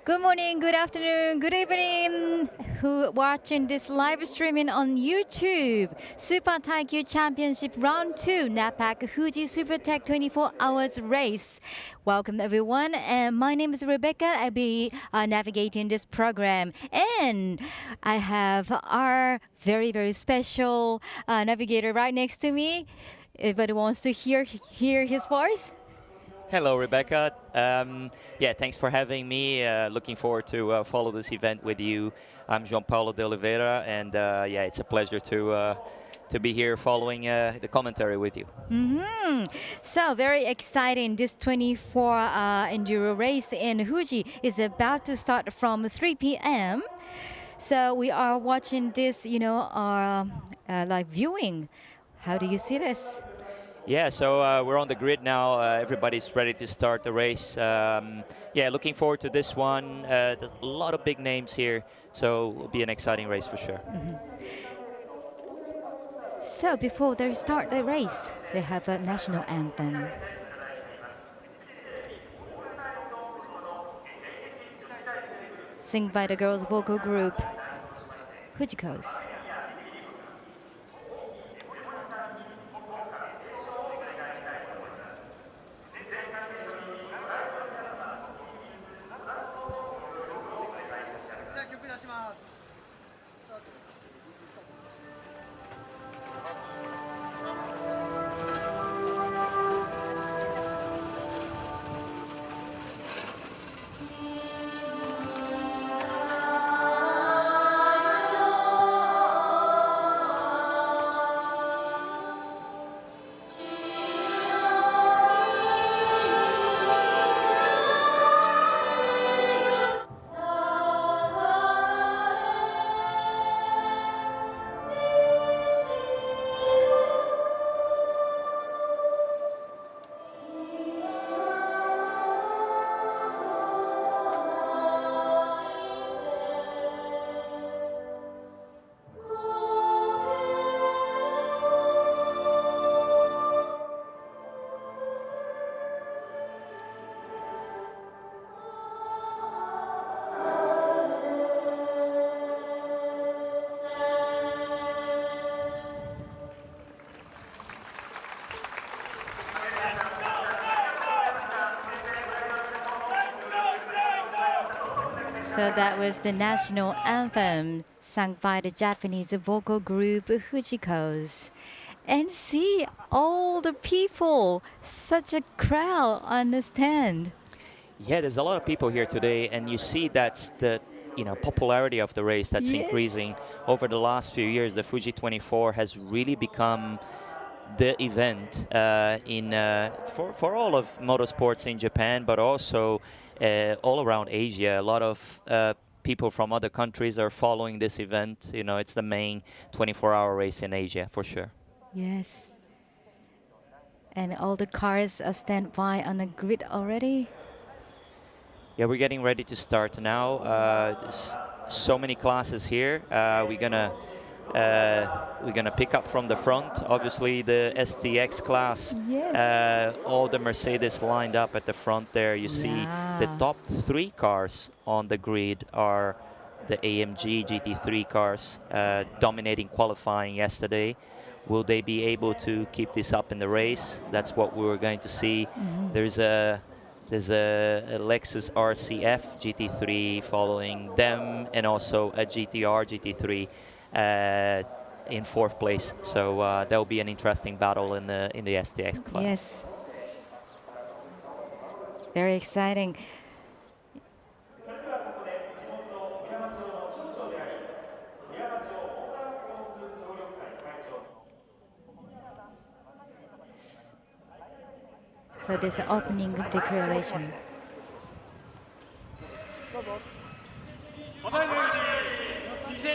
Good morning, good afternoon, good evening. Who watching this live streaming on YouTube? Super Taikyu Championship Round 2 NAPAC Fuji Super Tech 24 hours race. Welcome everyone, and my name is Rebecca. I'll be navigating this program, and I have our very special navigator right next to me. Everybody wants to hear his voice. Hello, Rebecca. Yeah, thanks for having me. Looking forward to follow this event with you. I'm João Paulo de Oliveira, and yeah, it's a pleasure to be here following the commentary with you. So very exciting. This 24 enduro race in Fuji is about to start from 3 p.m. So we are watching this, our live viewing. How do you see this? Yeah, so we're on the grid now. Everybody's ready to start the race. Yeah, looking forward to this one. There's a lot of big names here, so it'll be an exciting race for sure. So before they start the race, they have a national anthem. Sing by the girls' vocal group, Fuji. So that was the national anthem sung by the Japanese vocal group Fujikos. And see all the people, such a crowd on the stand. Yeah, there's a lot of people here today, and you see that's the popularity of the race that's Yes. increasing over the last few years. The Fuji 24 has really become the event for all of motorsports in Japan, but also all around Asia. A lot of people from other countries are following this event. It's the main 24-hour race in Asia for sure. Yes. And all the cars are stand by on the grid already. Yeah, we're getting ready to start now. There's so many classes here. We're gonna pick up from the front. Obviously, the STX class. Yes. All the Mercedes lined up at the front there. You see the Yeah. top 3 cars on the grid are the AMG GT3 cars, dominating qualifying yesterday. Will they be able to keep this up in the race? That's what we were going to see. There's a Lexus RCF GT3 following them, and also a GTR GT3 in 4th place. So that will be an interesting battle in the STX class. Yes. Very exciting. So there's an opening declaration. ただいまより2024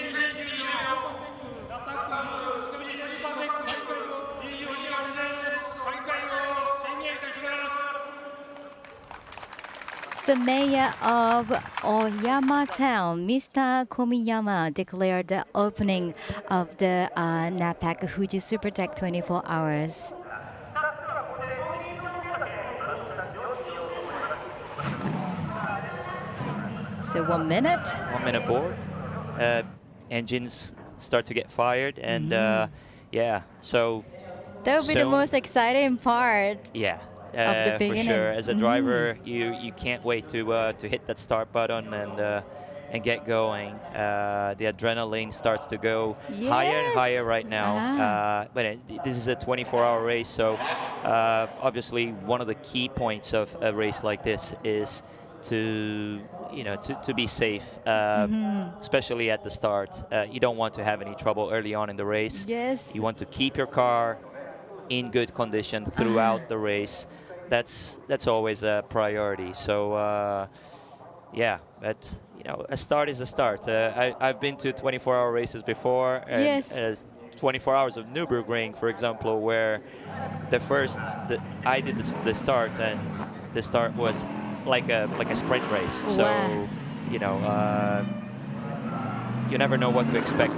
ナパック富士スーパーテック大会24時間で開会を宣言いたします。 The mayor of Oyama Town, Mr. Komiyama, declared the opening of the NAPAC Fuji Super Tech 24 hours. So 1 minute. 1 minute board. Engines start to get fired, and yeah, so That would be the soon- most exciting part. Yeah, Of the for beginning. sure. As a driver, you can't wait to hit that start button and get going. The adrenaline starts to go higher and higher Yes. right now. But this is a 24-hour race, so obviously one of the key points of a race like this is to to be safe, especially at the start. You don't want to have any trouble early on in the race. Yes. You want to keep your car in good condition throughout the race. That's always a priority. So yeah, but a start is a start. I've been to 24-hour races before, and Yes. 24 hours of Nürburgring, for example, where I did the start, and the start was like a sprint race. So Wow. you never know what to expect.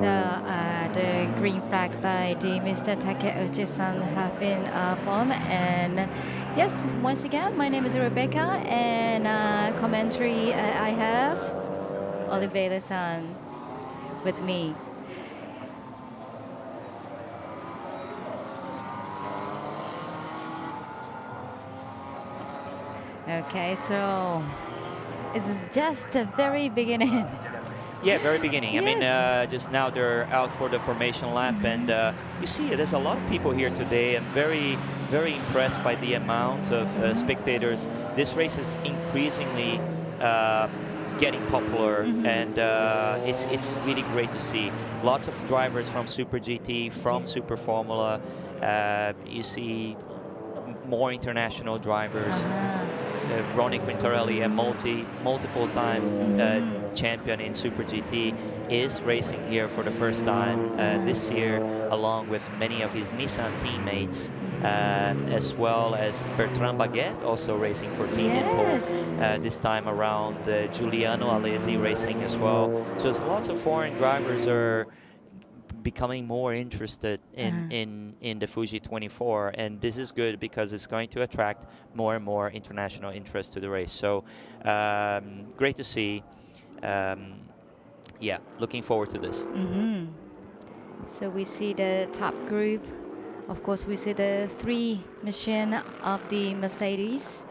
So the green flag by the Mr. Takeuchi-san have been flown, and yes, once again, my name is Rebecca, and commentary I have Oliveira-san with me. Okay, so this is just the very beginning. Yeah, very beginning. I mean, Yes. just now they're out for the formation lap, and you see there's a lot of people here today. I'm very, very impressed by the amount of spectators. This race is increasingly getting popular, and it's really great to see. Lots of drivers from Super GT, from Super Formula. You see more international drivers. Ronnie Quintarelli, a multiple-time champion in Super GT, is racing here for the first time this year, along with many of his Nissan teammates, as well as Bertrand Baguette, also racing for Team Impol. This time around, Giuliano Alesi racing as well. So there's lots of foreign drivers are becoming more interested in the Fuji 24, and this is good because it's going to attract more and more international interest to the race. So great to see. Yeah, looking forward to this. So we see the top group. Of course, we see the 3 machine of the Mercedes.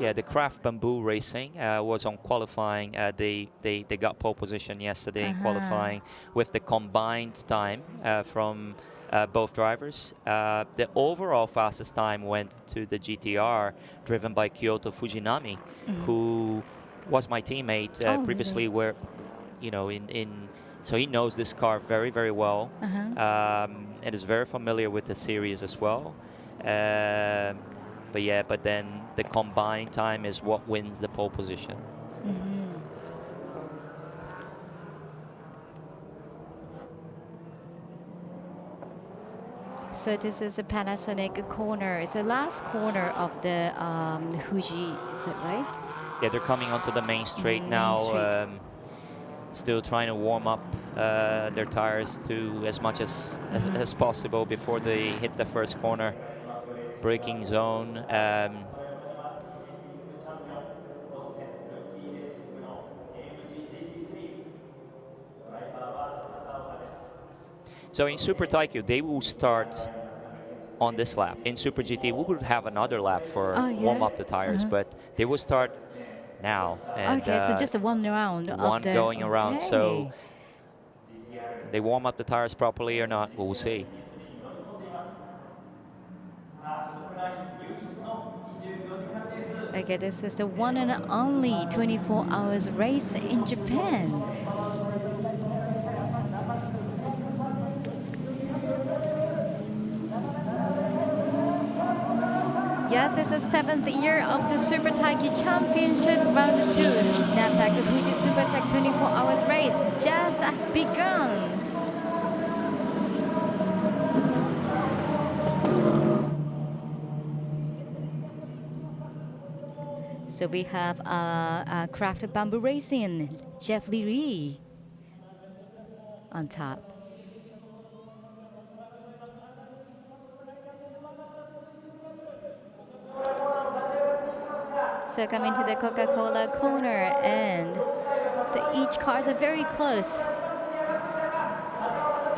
Yeah, the Craft Bamboo Racing was on qualifying. They got pole position yesterday in qualifying with the combined time from both drivers. The overall fastest time went to the GTR, driven by Kyoto Fujinami, who was my teammate previously. Where, so he knows this car very, very well, and is very familiar with the series as well. But then the combined time is what wins the pole position. So this is the Panasonic corner. It's the last corner of the Fuji, is that right? Yeah, they're coming onto the main straight now. Still trying to warm up their tires to as much as possible before they hit the first corner. Braking zone. So in Super Taikyo, they will start on this lap. In Super GT, we will have another lap for warm up the tires, but they will start now. And, okay, so just one round. One going around. Okay. So they warm up the tires properly or not, we'll see. Okay, this is the one and only 24 hours race in Japan. This is the 7th year of the Super Taiki Championship Round 2. NAPAC Fuji Super Tech 24 hours race just begun. So we have Craft Bamboo Racing, Jeff Lee on top. So coming to the Coca-Cola corner, and each cars are very close.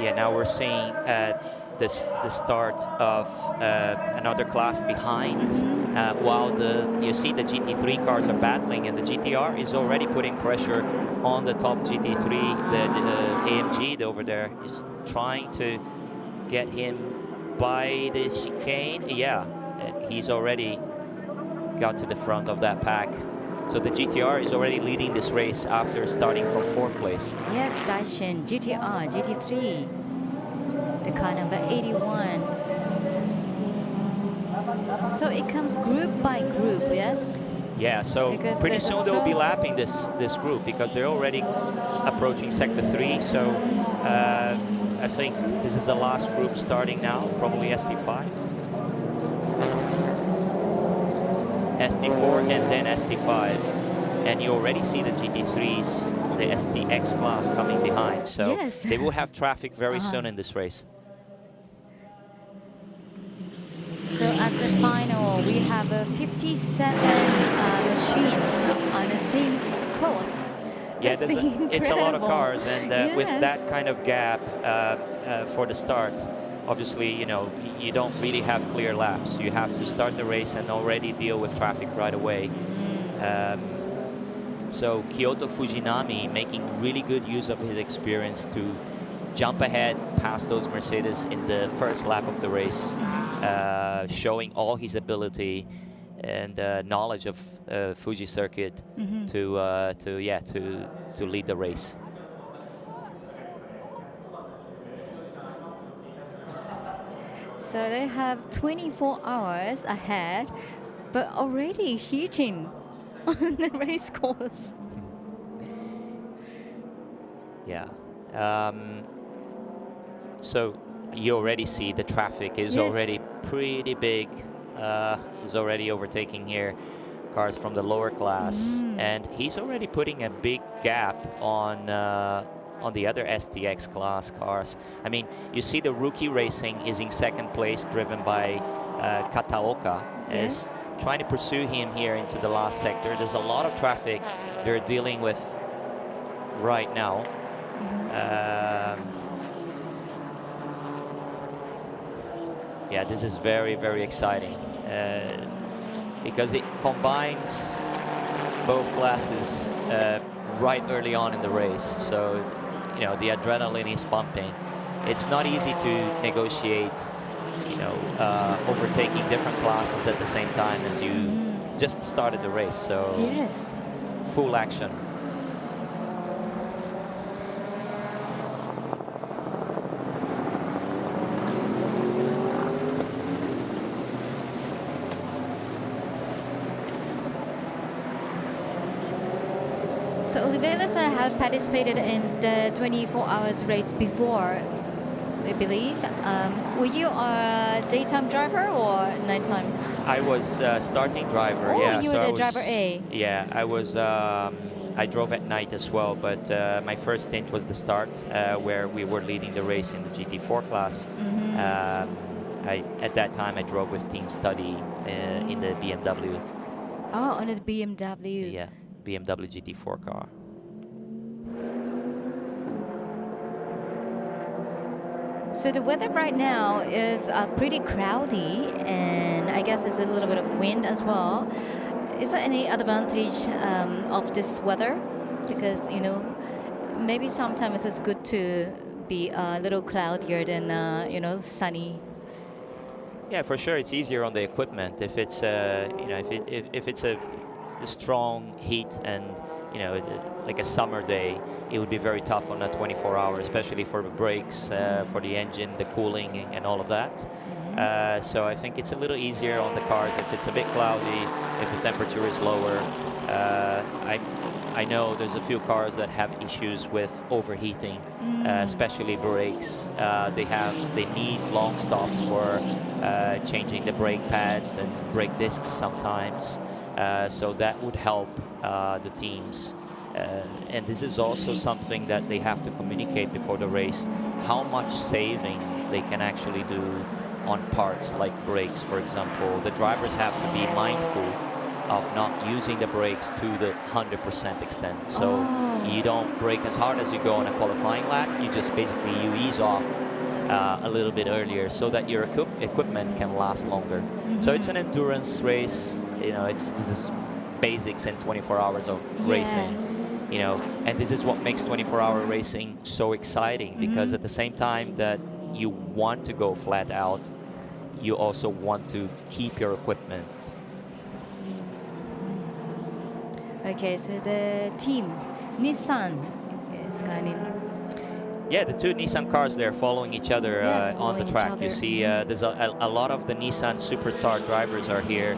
Yeah, now we're seeing the start of another class behind, while you see the GT3 cars are battling, and the GTR is already putting pressure on the top GT3. The AMG over there is trying to get him by the chicane. Yeah, he's already got to the front of that pack. So the GTR is already leading this race after starting from 4th place. Yes, Daishin, GTR, GT3, the car number 81. So it comes group by group, yes? Yeah, so Because pretty soon they'll be lapping this group because they're already approaching sector 3. So I think this is the last group starting now, probably ST5. ST4 and then ST5, and you already see the GT3s, the STX class coming behind, so yes. They will have traffic very soon in this race. So at the final, we have 57 machines on the same course. Yeah, it's a lot of cars, and yes. With that kind of gap for the start, obviously, you know, you don't really have clear laps. You have to start the race and already deal with traffic right away. So Kyoto Fujinami making really good use of his experience to jump ahead past those Mercedes in the first lap of the race, showing all his ability and knowledge of Fuji circuit to lead the race. So they have 24 hours ahead, but already heating on the race course. Yeah. So you already see the traffic is Yes. already pretty big. Is already overtaking here cars from the lower class, and he's already putting a big gap on the other STX class cars. I mean, you see the rookie racing is in 2nd place, driven by Kataoka. Yes. Is trying to pursue him here into the last sector. There's a lot of traffic they're dealing with right now. Yeah, this is very, very exciting because it combines both classes right early on in the race. So, you know, the adrenaline is pumping. It's not easy to negotiate, you know, overtaking different classes at the same time as you just started the race. So, Yes. full action. So Oliveira have participated in the 24 hours race before, I believe. Were you a daytime driver or nighttime? I was starting driver. Oh, yeah, you so were I the was, driver A. Yeah, I was. I drove at night as well, but my first stint was the start, where we were leading the race in the GT4 class. At that time, I drove with Team Study in the BMW. Oh, on the BMW. Yeah, BMW GT4 car. So the weather right now is pretty cloudy, and I guess it's a little bit of wind as well. Is there any advantage of this weather? Because, you know, maybe sometimes it's good to be a little cloudier than, you know, sunny. Yeah, for sure, it's easier on the equipment if it's you know, if it's a strong heat and, you know, like a summer day, it would be very tough on a 24 hour, especially for the brakes, for the engine, the cooling, and all of that. So I think it's a little easier on the cars if it's a bit cloudy, if the temperature is lower. I know there's a few cars that have issues with overheating, especially brakes. They need long stops for changing the brake pads and brake discs sometimes. So that would help the teams. And this is also something that they have to communicate before the race, how much saving they can actually do on parts like brakes, for example. The drivers have to be mindful of not using the brakes to the 100% extent. So you don't brake as hard as you go on a qualifying lap. You just basically, you ease off a little bit earlier so that your equipment can last longer. So it's an endurance race. You know, this is basics in 24 hours of racing. You know, and this is what makes 24-hour racing so exciting, because at the same time that you want to go flat out, you also want to keep your equipment. Okay, so the team, Nissan, is coming. Yeah, the two Nissan cars, they're following each other on the track. You see, there's a lot of the Nissan superstar drivers are here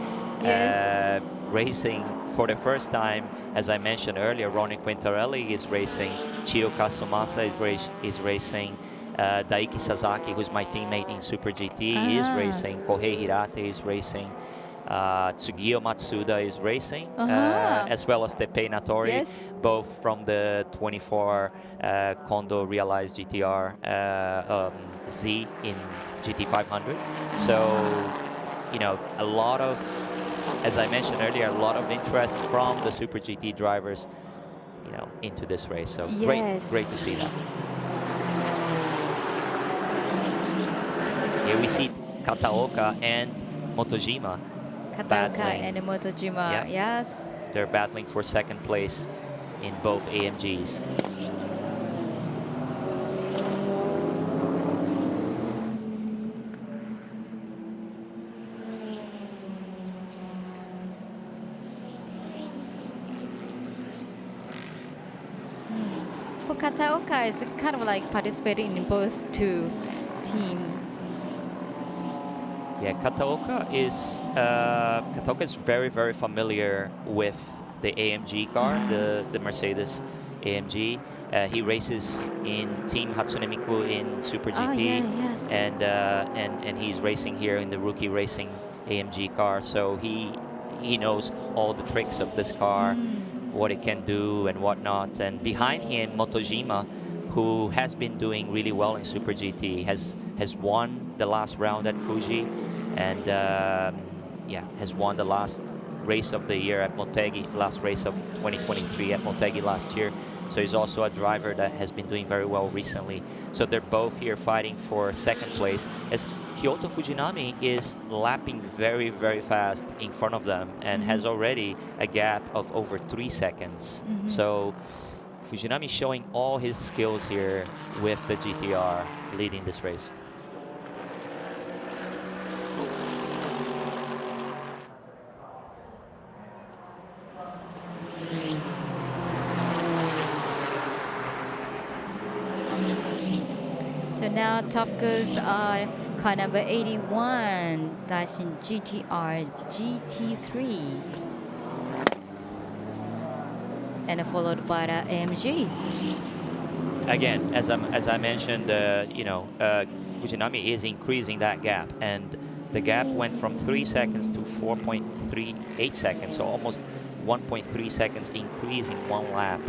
racing for the first time. As I mentioned earlier, Ronnie Quintarelli is racing, Chio Kasumasa is racing, Daiki Sasaki, who's my teammate in Super GT, is racing, Kohei Hirate is racing, Tsugio Matsuda is racing, as well as Teppei Natori, both from the 24 Kondo Realized GTR Z in GT500. So, you know, a lot of, as I mentioned earlier, a lot of interest from the Super GT drivers, you know, into this race. So great to see that. Here we see Kataoka and Motojima. Kataoka and Motojima, yes. They're battling for second place in both AMGs. For Kataoka, it's kind of like participating in both two teams. Yeah, Kataoka is very familiar with the AMG car, the Mercedes AMG. He races in Team Hatsune Miku in Super GT, and he's racing here in the Rookie Racing AMG car. So he knows all the tricks of this car, what it can do and whatnot. And behind him, Motojima, who has been doing really well in Super GT, has won the last round at Fuji, and has won the last race of the year at Motegi, last race of 2023 at Motegi last year. So he's also a driver that has been doing very well recently. So they're both here fighting for second place, as Kyoto Fujinami is lapping very fast in front of them and has already a gap of over 3 seconds. So Fujinami showing all his skills here with the GTR, leading this race. So now top goes car number 81, Daishin GTR GT3. And followed by the AMG. Again, as I mentioned, Fujinami is increasing that gap, and the gap went from 3 seconds to 4.38 seconds, so almost 1.3 seconds increase in one lap.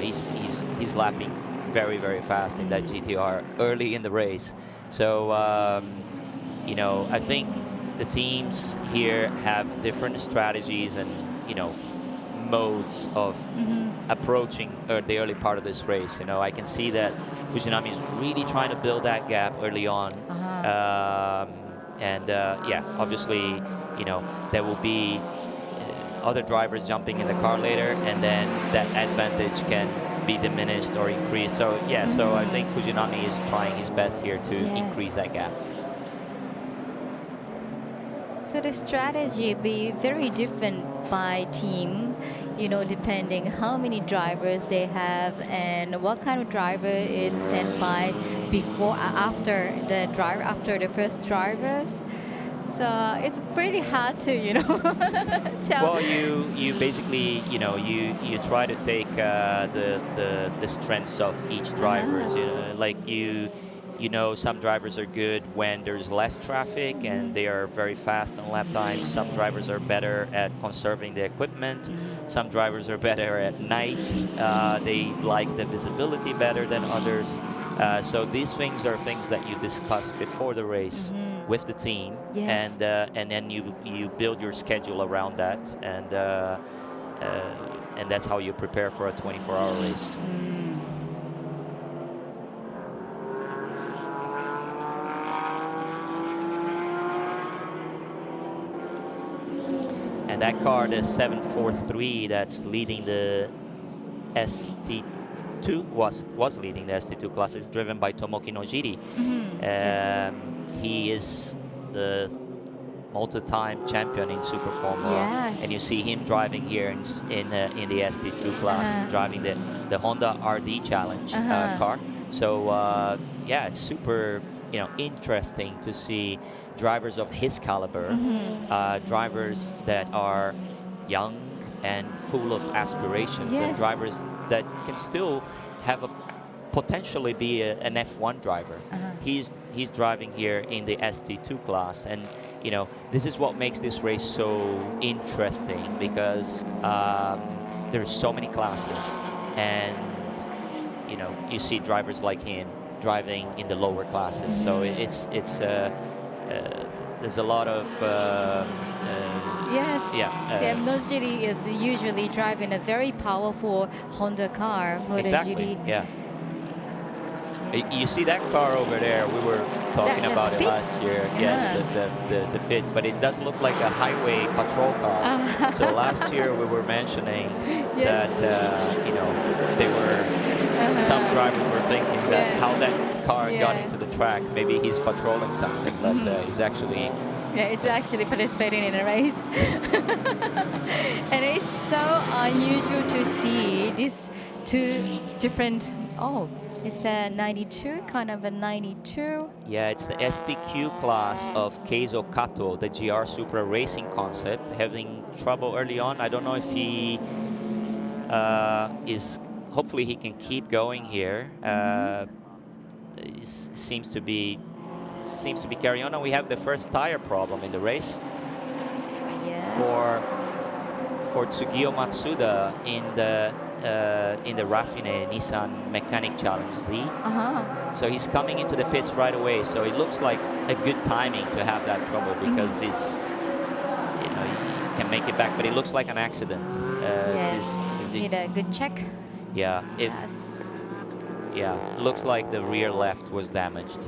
He's lapping very fast in that GTR early in the race. So I think the teams here have different strategies and modes of approaching the early part of this race. I can see that Fujinami is really trying to build that gap early on. Obviously, there will be other drivers jumping in the car later, and then that advantage can be diminished or increased. So so I think Fujinami is trying his best here to increase that gap. So the strategy be very different by team, depending how many drivers they have and what kind of driver is standby before after the first drivers. So it's pretty hard to tell. Well, you basically you try to take the strengths of each drivers. Like some drivers are good when there's less traffic and they are very fast on lap times. Some drivers are better at conserving the equipment. Some drivers are better at night. They like the visibility better than others. So these things are things that you discuss before the race with the team, Yes. and then you build your schedule around that, and that's how you prepare for a 24-hour race. And that car, the 743, that's leading the ST2, was leading the ST2 class, is driven by Tomoki Nojiri. Yes. He is the multi-time champion in Super Formula, Yes. and you see him driving here in the ST2 class, driving the Honda RD Challenge car. So yeah, it's super interesting to see drivers of his caliber, drivers that are young and full of aspirations, and drivers that can still have potentially be an F1 driver. He's driving here in the ST2 class, and this is what makes this race so interesting, because there's so many classes, and you see drivers like him driving in the lower classes. So there's a lot of yes. yeah. Nojiri is usually driving a very powerful Honda car for Exactly. the GT. Yeah. You see that car over there? We were talking about it last year. Yes, the Fit, but it does look like a highway patrol car. So last year we were mentioning that they were some drivers were thinking that how that car got into the track. Maybe he's patrolling something, but he's actually. Yeah, it's actually participating in a race. And it's so unusual to see these two different. Oh, it's a 92, kind of a 92. Yeah, it's the STQ class of Keizo Kato, the GR Supra racing concept, having trouble early on. I don't know if he is. Hopefully he can keep going here. Seems to be carrying on. And we have the first tire problem in the race. Yes. For Tsugio Matsuda in the Raffine Nissan Mechanic Challenge Z. So he's coming into the pits right away. So it looks like a good timing to have that trouble, because it's he can make it back, but it looks like an accident. Yes. Need a good check. Yeah. Yes. Yeah. Looks like the rear left was damaged.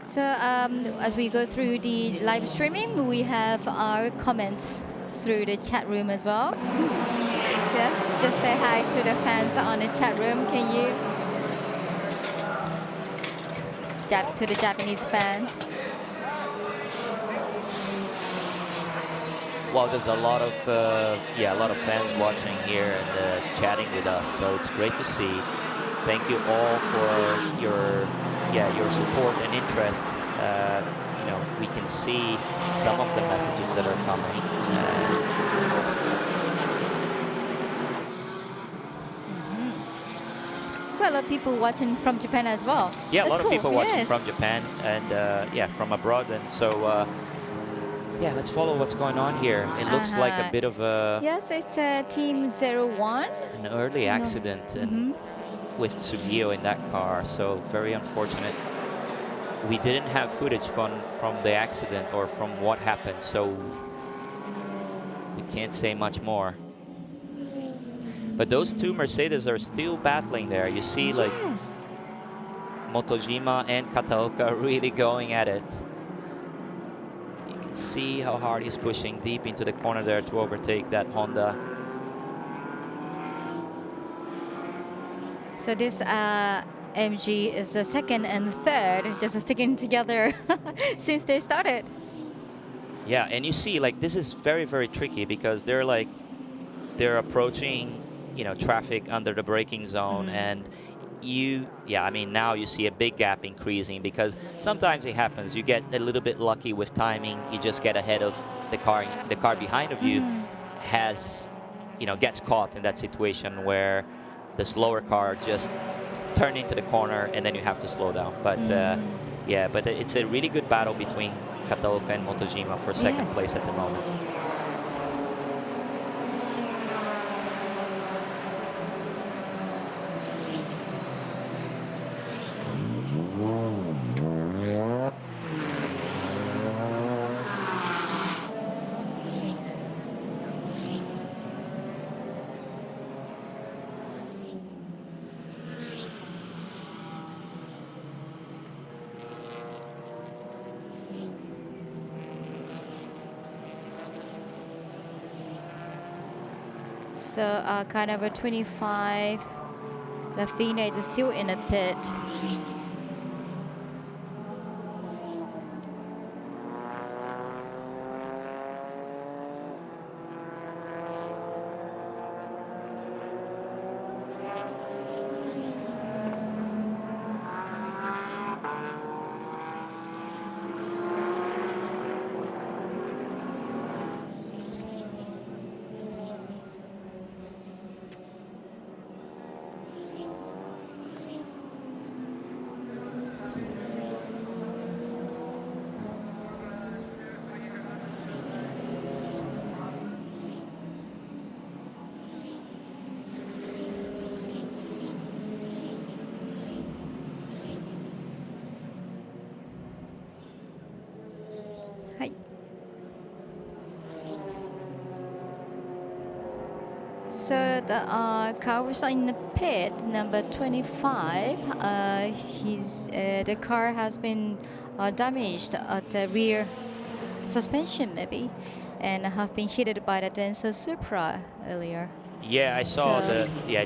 So as we go through the live streaming, we have our comments through the chat room as well. Yes, just say hi to the fans on the chat room. Can you? To the Japanese fan. Well, there's a lot of fans watching here and chatting with us, so it's great to see. Thank you all for your support and interest. We can see some of the messages that are coming. Well, a lot of people watching from Japan as well. Yeah, That's a lot cool. of people watching from Japan and from abroad, and so let's follow what's going on here. It looks like a bit of a it's Team 01. an early accident and with Tsugio in that car, so very unfortunate. We didn't have footage from the accident or from what happened, so we can't say much more. But those two Mercedes are still battling there. You see, like Motojima and Kataoka really going at it. You can see how hard he's pushing deep into the corner there to overtake that Honda. So this MG is the second and third, just sticking together since they started. Yeah, and you see, like, this is very, very tricky because they're approaching, you know, traffic under the braking zone, and I mean, now you see a big gap increasing because sometimes it happens. You get a little bit lucky with timing. You just get ahead of the car. The car behind of you has, you know, gets caught in that situation where the slower car just turn into the corner and then you have to slow down. But yeah, but it's a really good battle between Kataoka and Motojima for second place at the moment. So car number 25, Lafina is still in a pit. So the car was in the pit, number 25. The car has been damaged at the rear suspension, maybe, and have been hit by the Denso Supra earlier. Yeah, I saw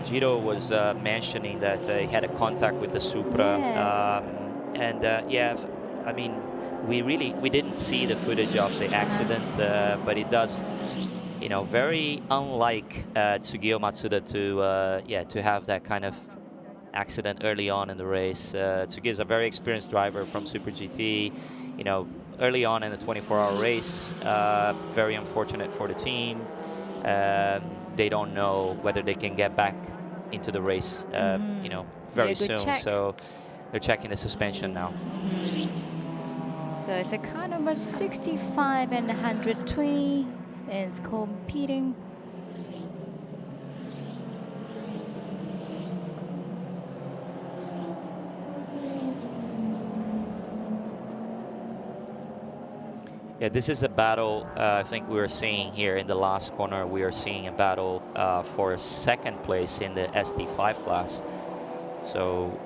Jiro was mentioning that he had a contact with the Supra. Yes. Yeah, I mean, we didn't see the footage of the accident, but it does, you know, very unlike Tsugio Matsuda to have that kind of accident early on in the race. Tsugio is a very experienced driver from Super GT. You know, early on in the 24-hour race, very unfortunate for the team. They don't know whether they can get back into the race, you know, very soon. So they're checking the suspension now. So it's a car number 65 and 120 is competing. Yeah, this is a battle. I think we were seeing here in the last corner. We are seeing a battle for second place in the ST5 class. So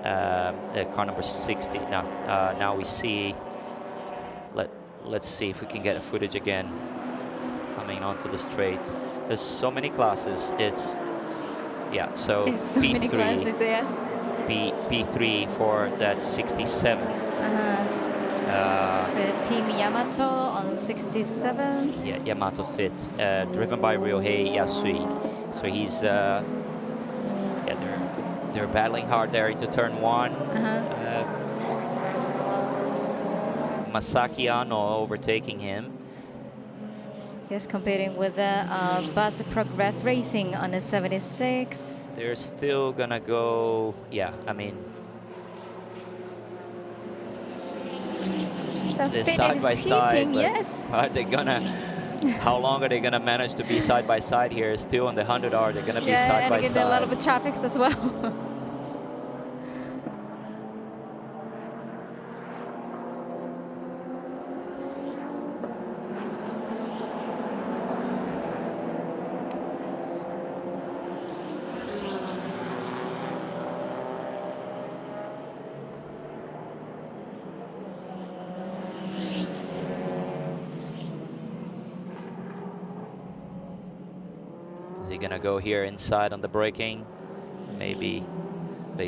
the car number 60. Now we see. Let's see if we can get a footage again. Coming onto the straight. There's so many classes. It's So it's so P3. Many classes, yes. P3 for that 67. So Team Yamato on 67. Yeah, Yamato Fit, driven by Ryohei Yasui. So he's, they're battling hard there into turn one. Masaki Ano overtaking him. Yes, competing with the Bus Progress Racing on the 76. They're still gonna go, I mean, So they're side by side. Yes. Are they gonna? How long are they gonna manage to be side by side here? Still on the 100R, they're gonna be side by side. Yeah, and a lot of traffic as well. Is he gonna go here inside on the braking? Maybe, but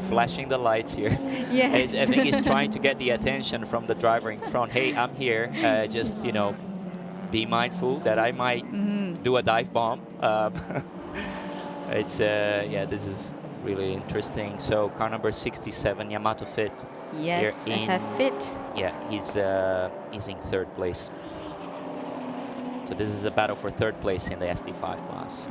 flashing the lights here. Yes. I think he's trying to get the attention from the driver in front. Hey, I'm here. Just, you know, be mindful that I might do a dive bomb. It's, yeah, this is really interesting. So car number 67, Yamato Fit. Yes, here in, FF Fit. Yeah, he's in third place. So this is a battle for third place in the ST5 class.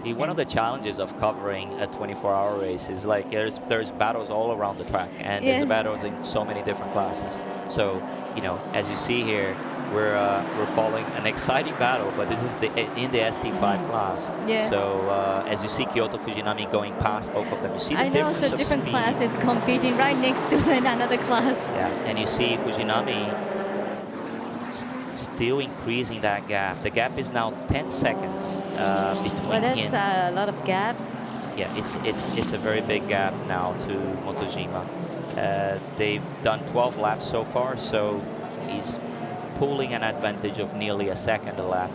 See, one of the challenges of covering a 24-hour race is like there's battles all around the track, and there's battles in so many different classes. So, you know, as you see here, we're following an exciting battle, but this is in the ST5 class. Yes. So as you see Kyoto Fujinami going past both of them, you see the I know, difference so of different speed. classes competing right next to another class. Yeah, and you see Fujinami still increasing that gap. The gap is now 10 seconds between Well, that's him. a lot of gap. Yeah, it's a very big gap now to Motojima. They've done 12 laps so far, so he's pulling an advantage of nearly a second a lap.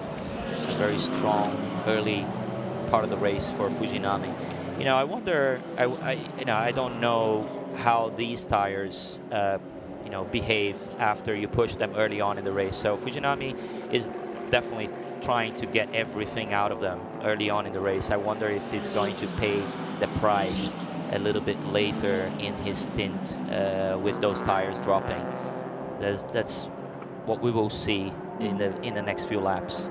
A very strong early part of the race for Fujinami. You know, I wonder. I don't know how these tires you know, behave after you push them early on in the race. So Fujinami is definitely trying to get everything out of them early on in the race. I wonder if it's going to pay the price a little bit later in his stint with those tires dropping. That's what we will see in the next few laps.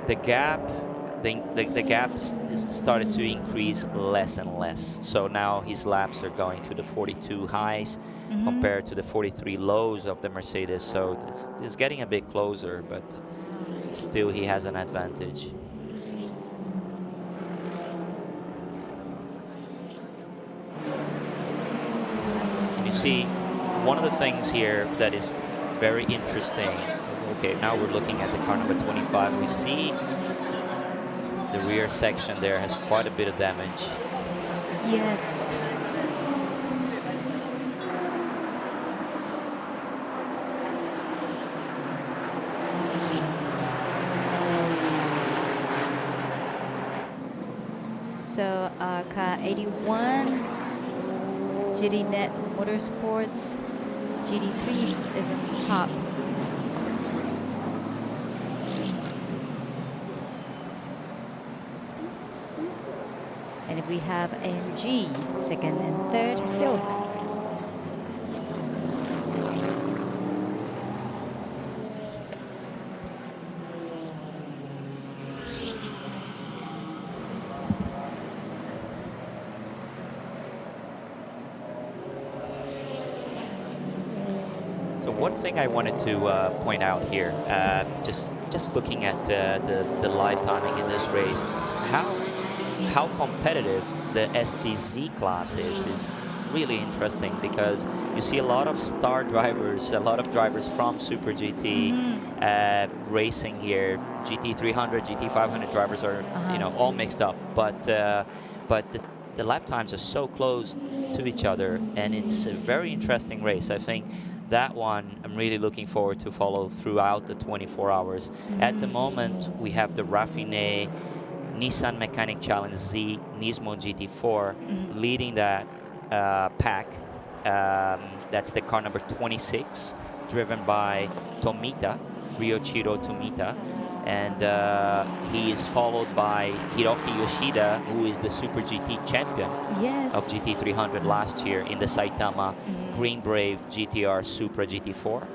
The gap. The gaps started to increase less and less. So now his laps are going to the 42 highs compared to the 43 lows of the Mercedes. So it's getting a bit closer, but still he has an advantage. And you see, one of the things here that is very interesting. Okay, now we're looking at the car number 25. We see the rear section there has quite a bit of damage. Yes. So car 81, GDNet Motorsports, GD3 is in top. And we have AMG second and third still. So one thing I wanted to point out here, just looking at the live timing in this race, how competitive the STZ class is really interesting, because you see a lot of star drivers, a lot of drivers from Super GT racing here. GT300, GT500 drivers are you know, all mixed up, but the lap times are so close to each other, and it's a very interesting race. I think that one I'm really looking forward to follow throughout the 24 hours. At the moment, we have the Raffiné Nissan Mechanic Challenge Z Nismo GT4 leading that pack. That's the car number 26, driven by Tomita, Ryochiro Tomita. And he is followed by Hiroki Yoshida, who is the Super GT champion of GT300 last year in the Saitama Green Brave GTR Supra GT4.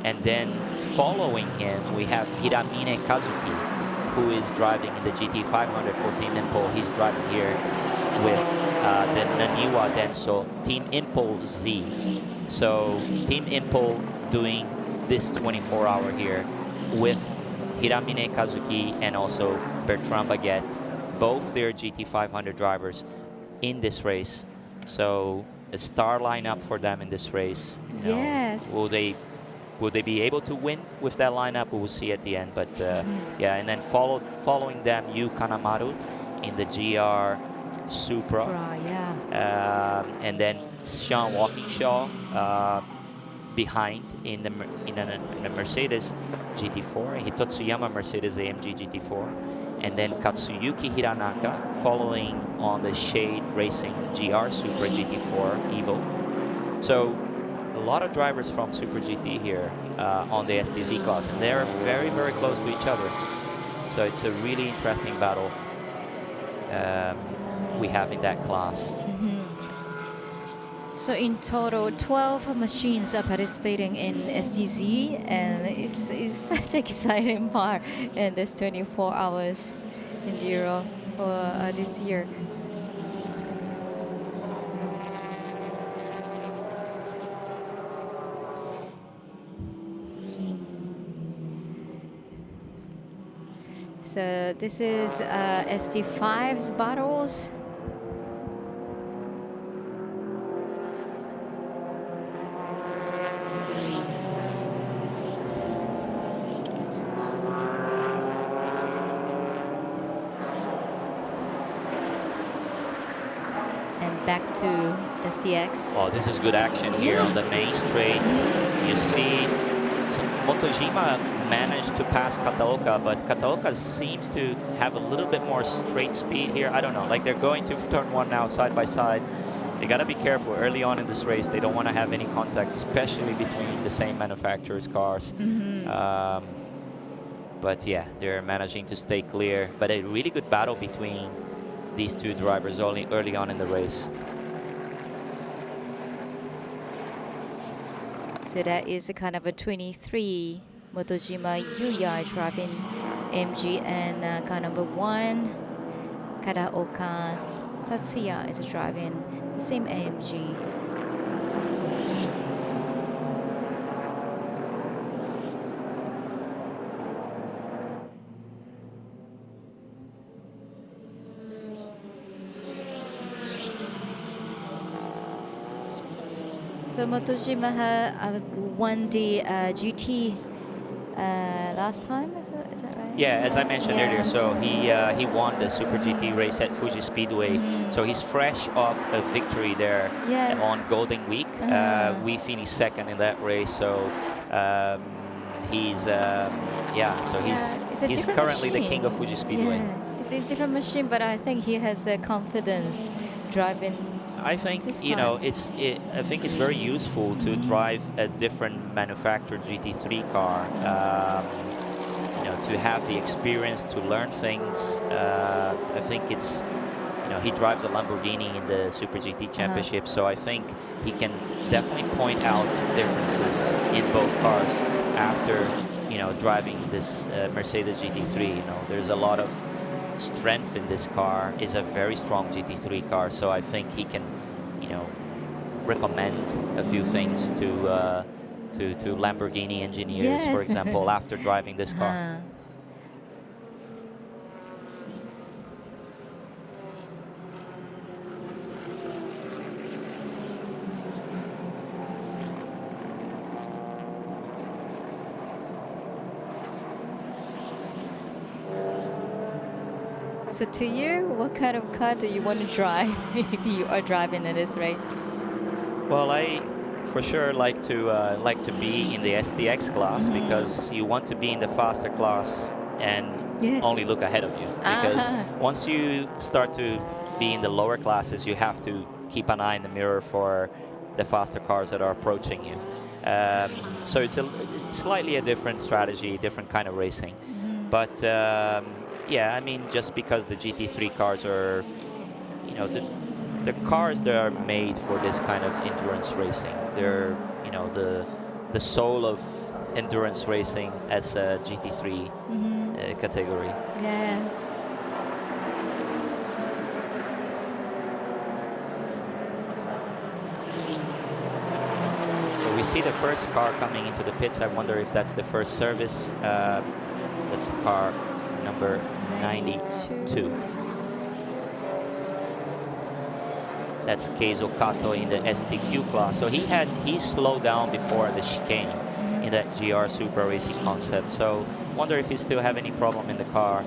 And then following him, we have Hiramine Kazuki, who is driving in the GT500 for Team Impol. He's driving here with the Naniwa Denso Team Impol Z. So Team Impol doing this 24-hour here with Hiramine Kazuki and also Bertrand Baguette, both their GT500 drivers in this race. So a star lineup for them in this race. You know, will they be able to win with that lineup? We will see at the end. But yeah, and then following them, Yu Kanemaru in the GR Supra. Yeah. And then Sean Walkinshaw behind in the Mercedes GT4, Hitotsuyama Mercedes AMG GT4, and then Katsuyuki Hiranaka following on the Shade Racing GR Super GT4 Evo. So a lot of drivers from Super GT here on the STZ class, and they're very, very close to each other. So it's a really interesting battle we have in that class. So in total, 12 machines are participating in STZ, and it's such an exciting part in this 24 hours enduro for this year. So this is ST5's battles. And back to STX. Oh, this is good action here on the main straight. You see Motojima managed to pass Kataoka, but Kataoka seems to have a little bit more straight speed here. I don't know, like they're going to turn one now side by side. They got to be careful early on in this race. They don't want to have any contact, especially between the same manufacturer's cars. But yeah, they're managing to stay clear. But a really good battle between these two drivers early on in the race. So that is a kind of a 23 Motojima Yuya driving MG, and car number 1 Karaoka Tatsuya is driving the same AMG. So Motojima had won the GT last time, is that right? Yeah, as I mentioned earlier, so he won the Super GT race at Fuji Speedway. So he's fresh off a victory there on Golden Week. We finished second in that race, so he's he's currently the king of Fuji Speedway. Yeah. It's a different machine, but I think he has confidence driving. I think I think it's very useful to drive a different manufactured GT3 car. To have the experience to learn things. I think it's he drives a Lamborghini in the Super GT Championship, so I think he can definitely point out differences in both cars after driving this Mercedes GT3. There's a lot of strength in this car. Is a very strong GT3 car, so I think he can recommend a few things to Lamborghini engineers, for example, after driving this car. So to you, what kind of car do you want to drive if you are driving in this race? Well, I for sure like to be in the STX class, because you want to be in the faster class and only look ahead of you. Because once you start to be in the lower classes, you have to keep an eye in the mirror for the faster cars that are approaching you. So it's slightly a different strategy, different kind of racing. But yeah, I mean, just because the GT3 cars are, the cars that are made for this kind of endurance racing. They're, the soul of endurance racing as a GT3 category. Yeah. So we see the first car coming into the pits. I wonder if that's the first service. That's car number 92. That's Keizo Kato in the STQ class. So he slowed down before the chicane in that GR Super Racing concept. So wonder if he still have any problem in the car.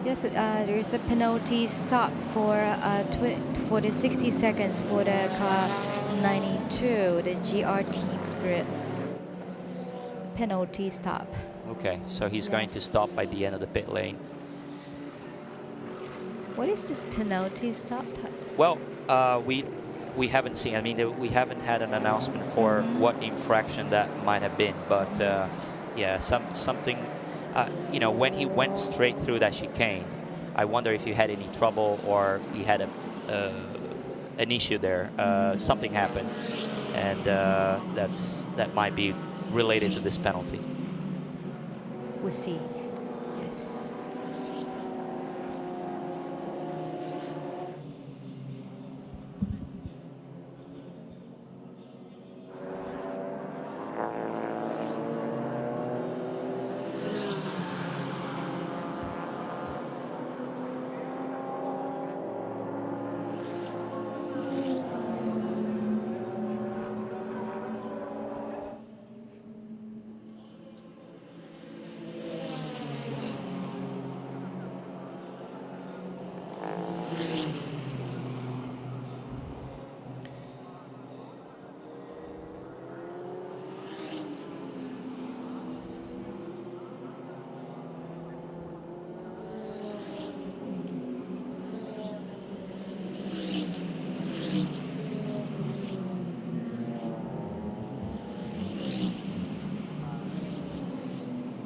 Yes, there is a penalty stop for the 60 seconds for the car 92, the GR Team Spirit penalty stop. Okay, so he's going to Yes. stop by the end of the pit lane. What is this penalty stop? Well, we haven't seen. I mean, we haven't had an announcement for what infraction that might have been, but yeah, something. You know, when he went straight through that chicane, I wonder if he had any trouble or he had an issue there. Something happened, and that might be related to this penalty. We'll see. Yes.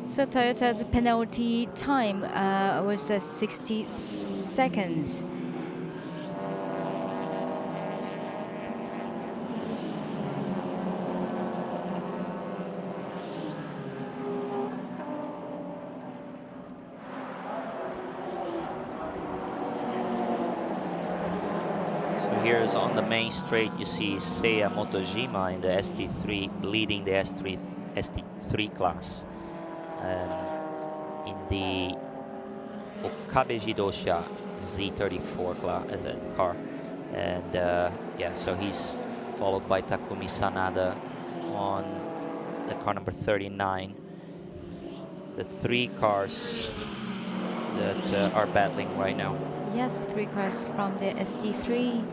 So Toyota's penalty time was 60 seconds. So here's on the main straight, you see Seiya Motojima in the ST3 leading the ST3 class. In the Okabe Jidosha Z34 car, and yeah, so he's followed by Takumi Sanada on the car number 39. The three cars that are battling right now. Yes, 3 cars from the ST3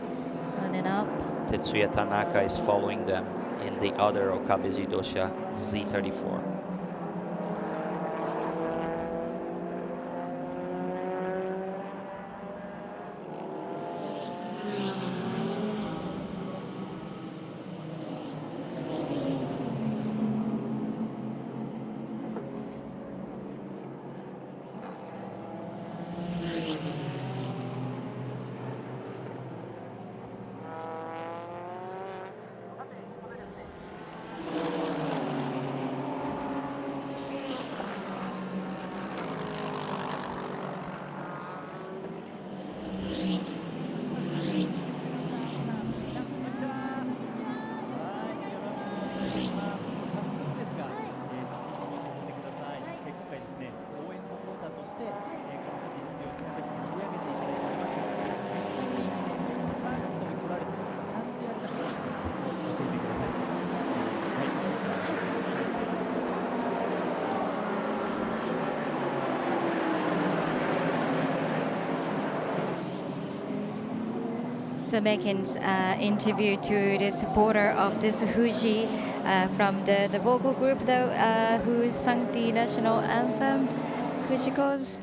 on and up. Tetsuya Tanaka is following them in the other Okabe Jidosha Z34. So Mekin's interview to the supporter of this Fuji from the vocal group though, who sang the national anthem, Fuji goes.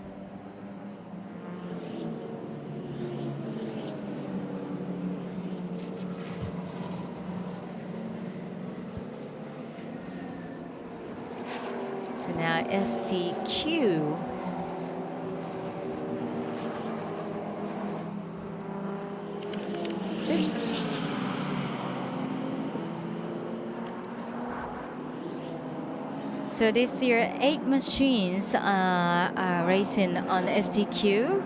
So now STQ. So this year, 8 machines are racing on STQ.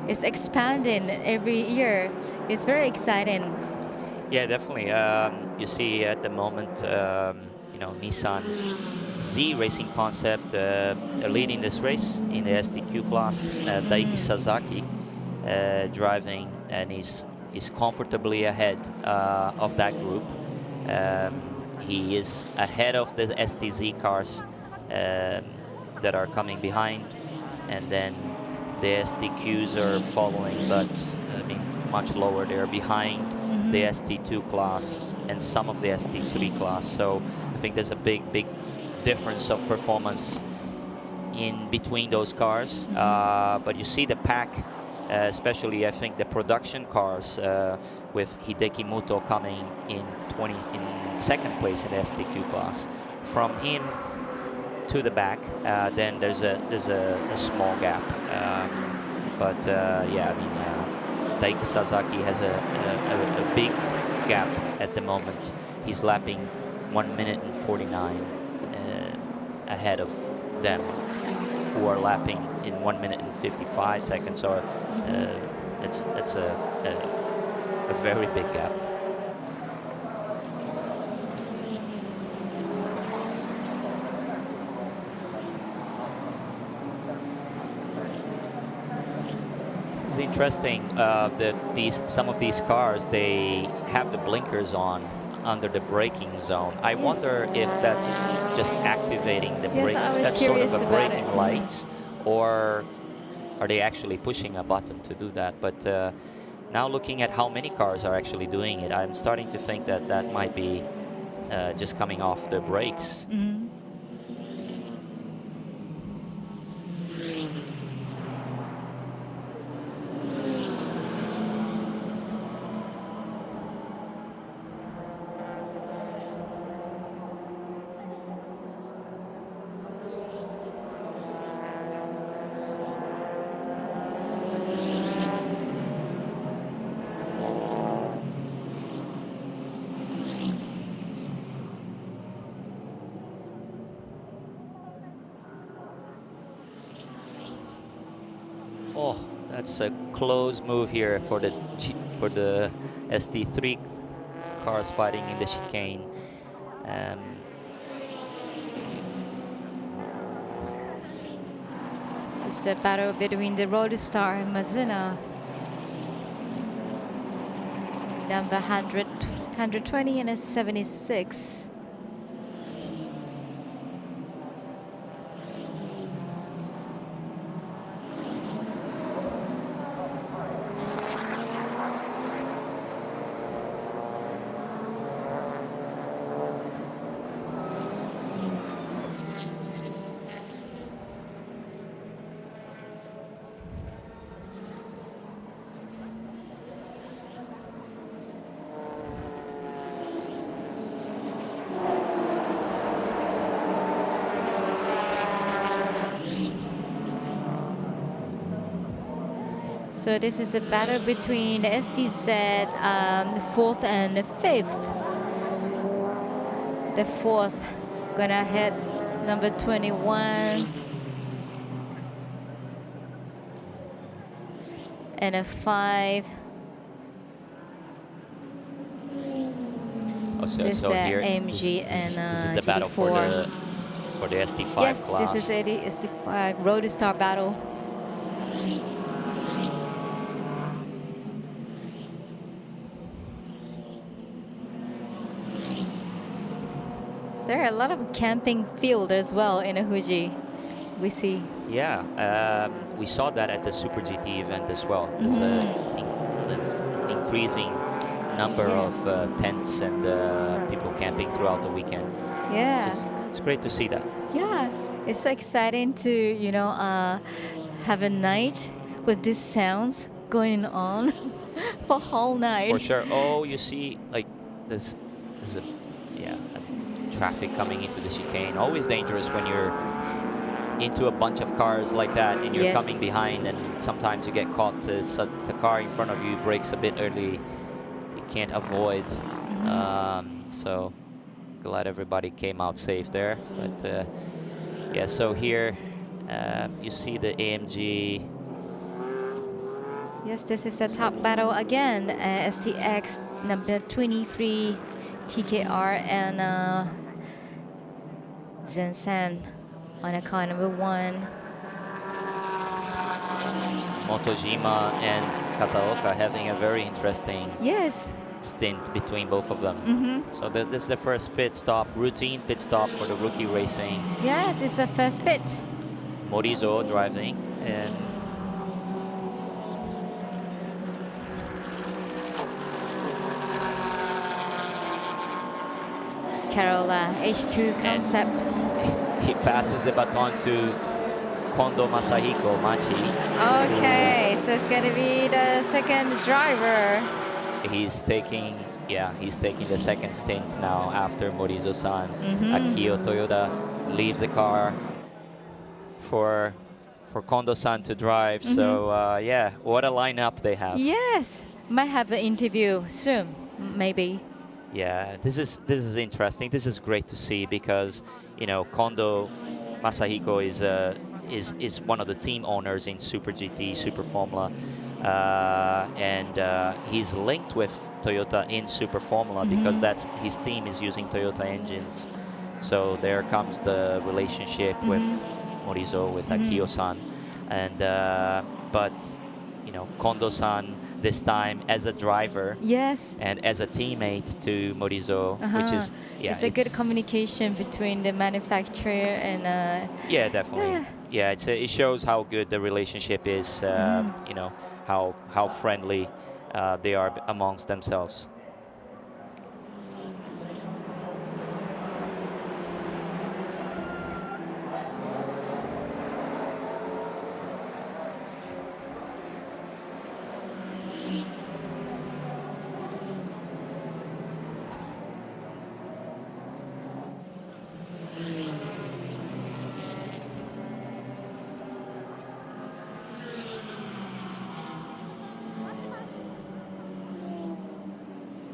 It's expanding every year. It's very exciting. Yeah, definitely. You see at the moment, you know, Nissan Z Racing Concept are leading this race in the STQ class. Daiki Sasaki driving, and is comfortably ahead of that group. He is ahead of the STZ cars that are coming behind, and then the STQs are following, but I mean much lower. They're behind the ST2 class and some of the ST3 class. So I think there's a big difference of performance in between those cars. But you see the pack, especially I think the production cars with Hideki Muto coming in second place in the ST2 class. From him to the back, then there's a small gap. But yeah, I mean, Daiki Sasaki has a big gap at the moment. He's lapping 1 minute and 49 ahead of them, who are lapping in 1 minute and 55 seconds. So it's a very big gap. It's interesting that some of these cars, they have the blinkers on under the braking zone. I wonder if that's just activating the brake. That's sort of a braking lights, or are they actually pushing a button to do that? But now looking at how many cars are actually doing it, I'm starting to think that that might be just coming off the brakes. Oh, that's a close move here for the ST3 cars fighting in the chicane. It's a battle between the Roadstar and Mazuna. Number 120 and a 76. So this is a battle between the STZ 4th and 5th. The 4th gonna hit number 21. And a 5. Oh, so here, AMG this and is the battle for the ST5 yes, class. This is the ST5 Roadstar battle. There are a lot of camping field as well in a Fuji, we see. Yeah, we saw that at the Super GT event as well. There's an increasing number of tents and people camping throughout the weekend. Yeah. It's great to see that. Yeah, it's so exciting to, you know, have a night with these sounds going on for whole night. For sure. Oh, you see, like, there's traffic coming into the chicane. Always dangerous when you're into a bunch of cars like that and you're coming behind, and sometimes you get caught. The car in front of you brakes a bit early. You can't avoid. So glad everybody came out safe there. But yeah, so here you see the AMG. Yes, this is the top battle again. STX number 23, TKR, and Zensan on a car number 1. Motojima and Kataoka having a very interesting stint between both of them. So this is the first pit stop, routine pit stop for the rookie racing. Yes, it's the first pit. Morizo driving, and Corolla H2 concept. He passes the baton to Kondo Masahiko Machi. Okay, so it's going to be the second driver. He's taking the second stint now after Morizo-san. Akio Toyoda leaves the car for Kondo-san to drive. So yeah, what a lineup they have. Yes, might have an interview soon, maybe. Yeah, this is interesting. This is great to see because, you know, Kondo Masahiko is one of the team owners in Super GT, Super Formula, and he's linked with Toyota in Super Formula because that's his team is using Toyota engines. So there comes the relationship with Morizo, with Akio-san, and but you know, Kondo-san this time as a driver, yes, and as a teammate to Morizo, which is it's a good communication between the manufacturer and yeah, definitely. Yeah, it shows how good the relationship is. You know, how friendly they are amongst themselves.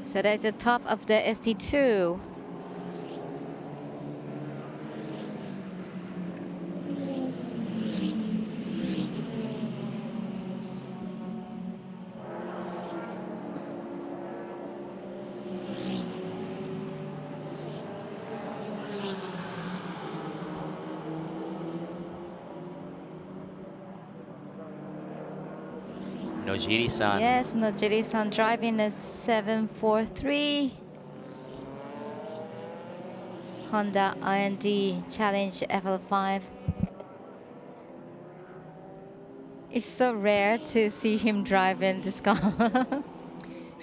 So that's the top of the ST2. Nojiri-san. Yes, Nojiri-san driving the 743 Honda R&D Challenge FL5. It's so rare to see him driving this car.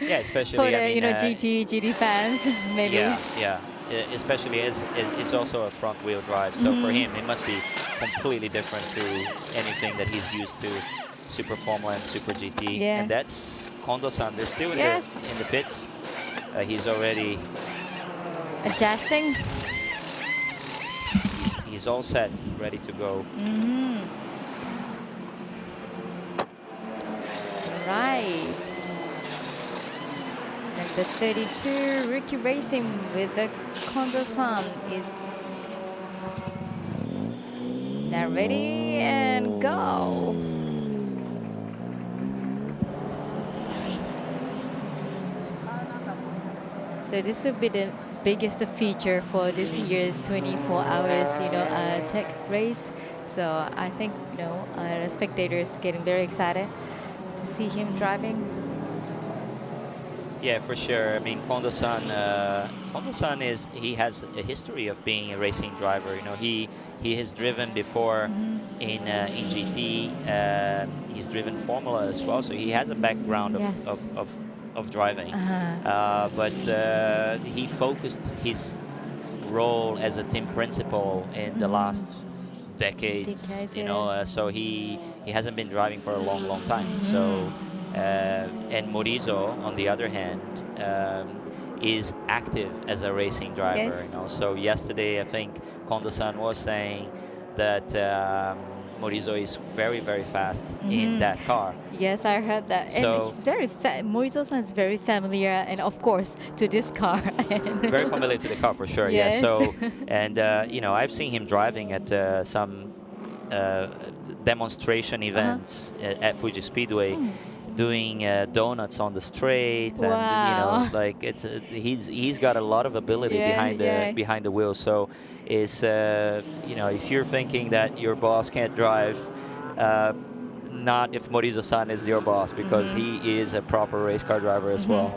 Yeah, especially for the I mean, GT fans, maybe. Yeah. Especially as it's also a front-wheel drive, so for him it must be completely different to anything that he's used to. Super Formula and Super GT, and that's Kondo-san. They're still in the pits. He's already adjusting. He's all set, ready to go. Right. Number 32, Rookie Racing with the Kondo-san is now ready and go. So this will be the biggest feature for this year's 24 hours, TEC race. So I think, the spectators getting very excited to see him driving. Yeah, for sure. I mean, Kondo-san he has a history of being a racing driver. He has driven before in GT. He's driven Formula as well, so he has a background of driving. But he focused his role as a team principal in the last decades. So he hasn't been driving for a long time. So. And Morizo, on the other hand, is active as a racing driver. So yesterday, I think Kondo-san was saying that Morizo is very fast in that car. Yes, I heard that. So and he's very Morizo-san is very familiar, and of course to this car. Very familiar to the car for sure. Yes. Yeah. So and I've seen him driving at some demonstration events at Fuji Speedway. Doing donuts on the straight, and he's got a lot of ability behind the wheel. So is if you're thinking that your boss can't drive, not if Morizo-san is your boss, because he is a proper race car driver as well.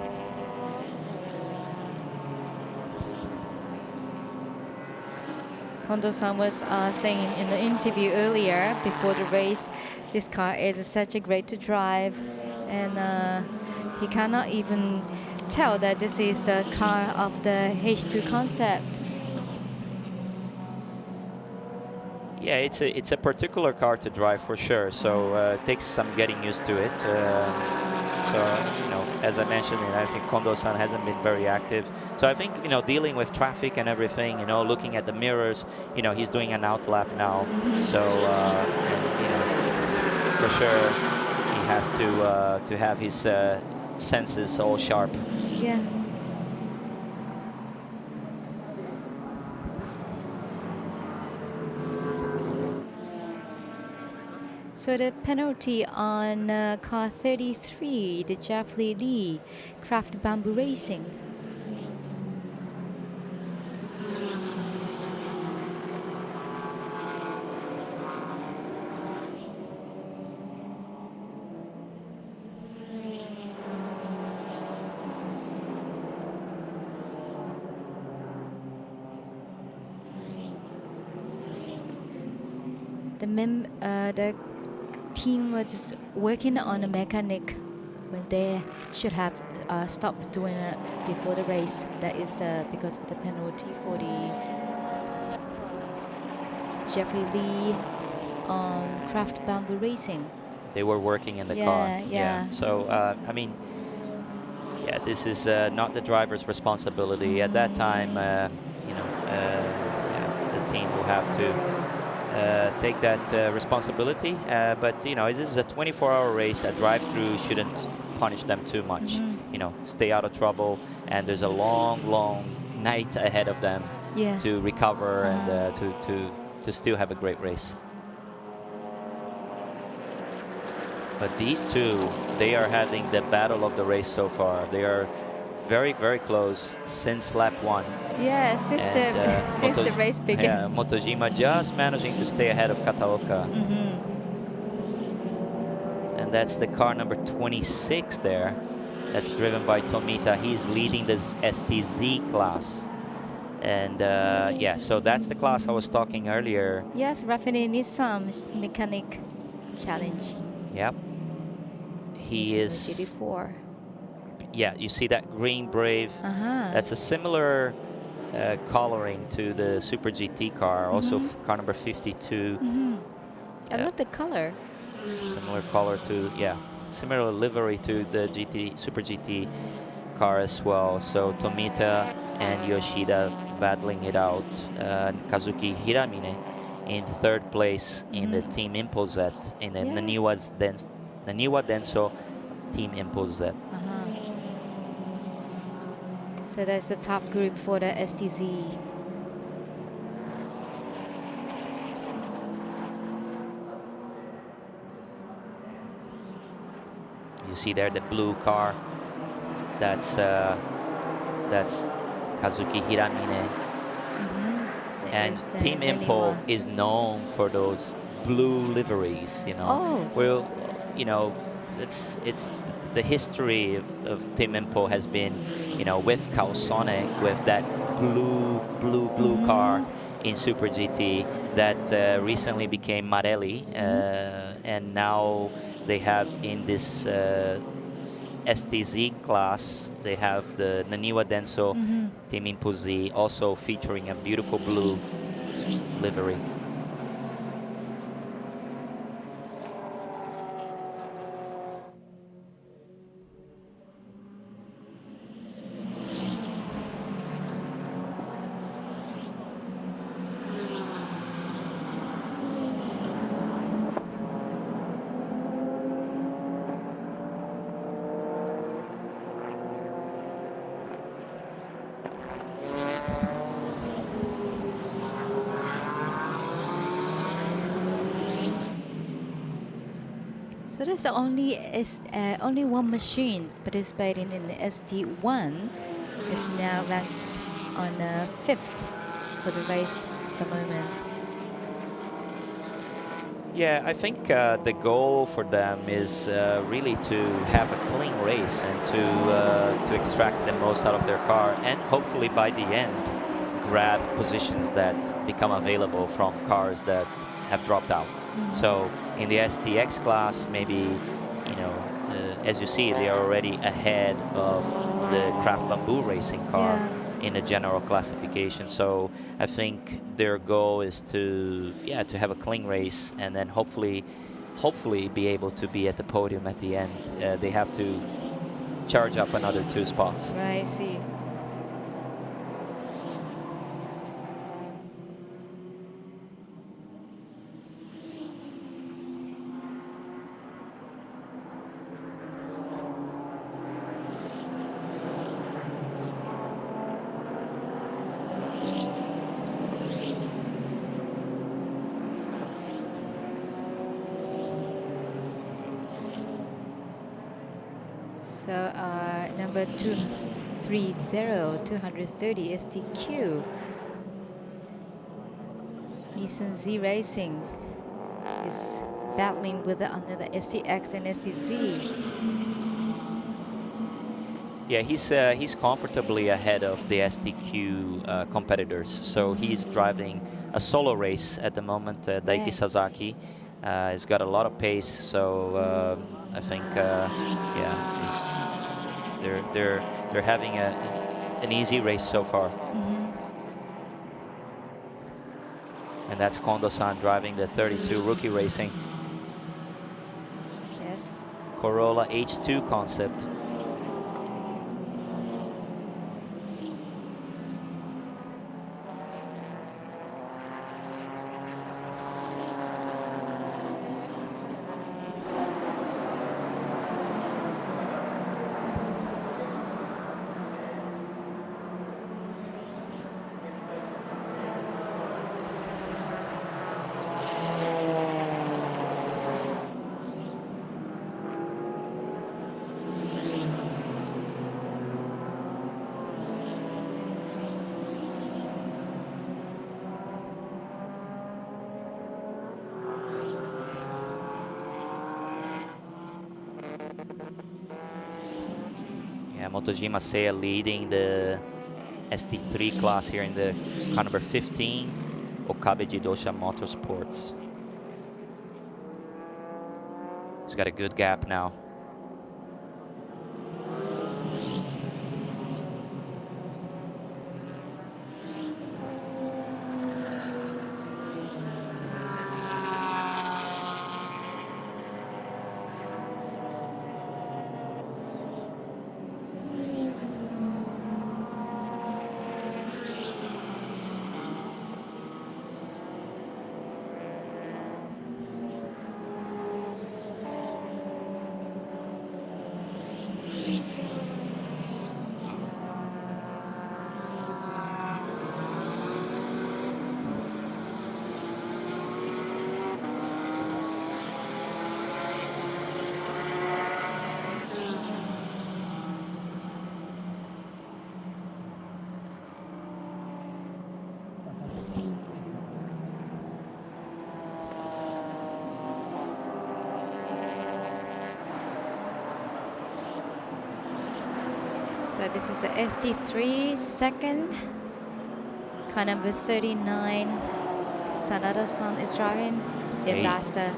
Kondo-san was saying in the interview earlier before the race, this car is such a great to drive. And he cannot even tell that this is the car of the H2 concept. Yeah, it's a particular car to drive for sure. So it takes some getting used to it. So you know, as I mentioned, I think Kondo-san hasn't been very active. So I think dealing with traffic and everything, looking at the mirrors, he's doing an outlap now. So and, for sure he has to have his senses all sharp. Yeah. So the penalty on car 33, the Jeffrey Lee, Craft Bamboo Racing. The team was working on a mechanic when they should have stopped doing it before the race. That is because of the penalty for the Jeffrey Lee on Craft Bamboo Racing. They were working in the car. Yeah. So I mean, yeah, this is not the driver's responsibility at that time. Yeah, the team will have to take that responsibility. But this is a 24-hour race. A drive-through shouldn't punish them too much. Stay out of trouble, and there's a long night ahead of them to recover and to still have a great race. But these two, they are having the battle of the race so far. They are very close since lap 1. Yeah, since the race began. Yeah, Motojima just managing to stay ahead of Kataoka. And that's the car number 26 there. That's driven by Tomita. He's leading this STZ class. And yeah, so that's the class I was talking earlier. Yes, Raffinery Nissan Mechanic Challenge. Yep. He is GT4. Yeah, you see that green Brave. That's a similar coloring to the Super GT car, also car number 52. I love the color. Similar color to, similar livery to the Super GT car as well. So Tomita and Yoshida battling it out. Kazuki Hiramine in 3rd place in the Team Impulset, in the Naniwa Denso Team Impulset. So that's the top group for the STZ. You see there the blue car. That's Kazuki Hiramine. And Team Impul is known for those blue liveries. Well, it's the history of Team Impul has been, with Calsonic, with that blue car in Super GT that recently became Marelli, and now they have in this STZ class, they have the Naniwa Denso Team Impul Z, also featuring a beautiful blue livery. So there's only one machine participating in the ST1. It's now ranked on 5th for the race at the moment. Yeah, I think the goal for them is really to have a clean race and to extract the most out of their car, and hopefully by the end grab positions that become available from cars that have dropped out. So in the STX class, maybe as you see, they are already ahead of the Craft Bamboo racing car in the general classification. So I think their goal is to have a clean race, and then hopefully be able to be at the podium at the end. They have to charge up another 2 spots. Right, see. So number 230 STQ, Nissan Z Racing is battling with another STX and STZ. Yeah, he's comfortably ahead of the STQ competitors. So he's driving a solo race at the moment. Daiki Sasaki has got a lot of pace. So I think, they're having an easy race so far. And that's Kondo-san driving the 32 Rookie Racing. Yes. Corolla H2 concept. Yeah, Motojima Seiya leading the ST3 class here in the car number 15, Okabe Jidosha Motorsports. He's got a good gap now. So this is the ST3 second, car number 39. Sanada-san is driving the Blaster.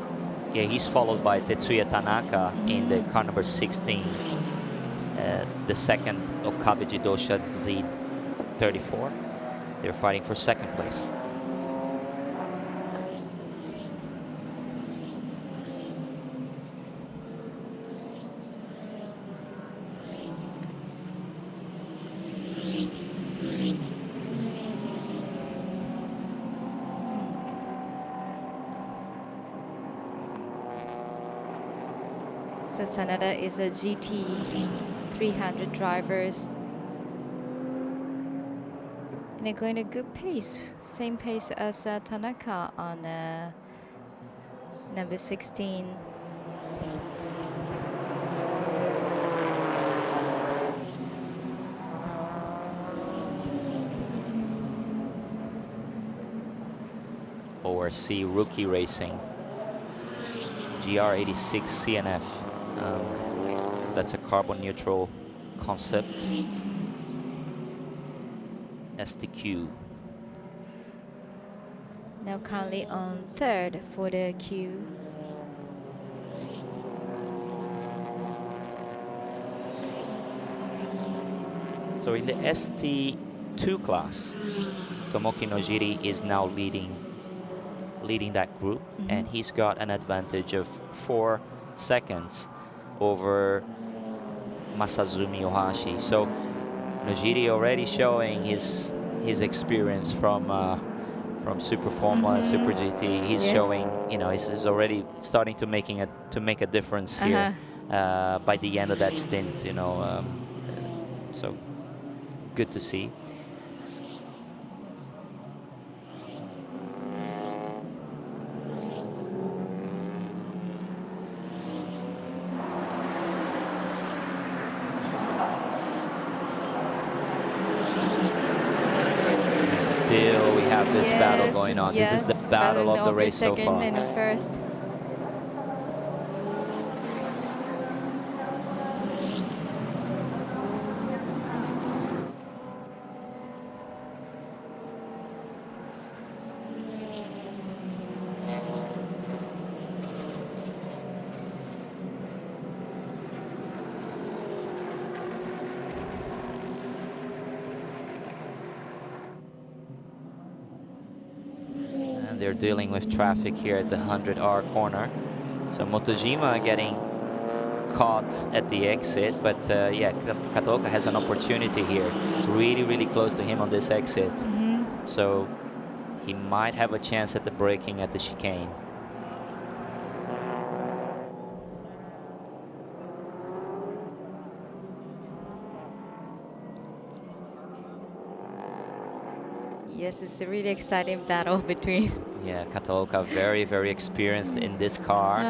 Yeah, he's followed by Tetsuya Tanaka in the car number 16. The second Okabe Jidosha Z34. They're fighting for second place. So Sanada is a GT 300 drivers. And they're going at a good pace, same pace as Tanaka on number 16. ORC Rookie Racing, GR86 CNF. That's a carbon neutral concept. STQ. Now currently on third for the queue. So in the ST2 class, Tomoki Nojiri is now leading that group, and he's got an advantage of 4 seconds over Masazumi Ohashi. So Nojiri already showing his experience from Super Formula, Super GT. He's showing, you know, he's already starting to make a difference here by the end of that stint. You know, so good to see. Still, we have this battle going on. This is the battle of the race so far. And first. They're dealing with traffic here at the 100R corner. So Motojima getting caught at the exit, but yeah, Kataoka has an opportunity here. Really, really close to him on this exit. So he might have a chance at the braking at the chicane. Yes, it's a really exciting battle between. Yeah, Kataoka very, very experienced in this car.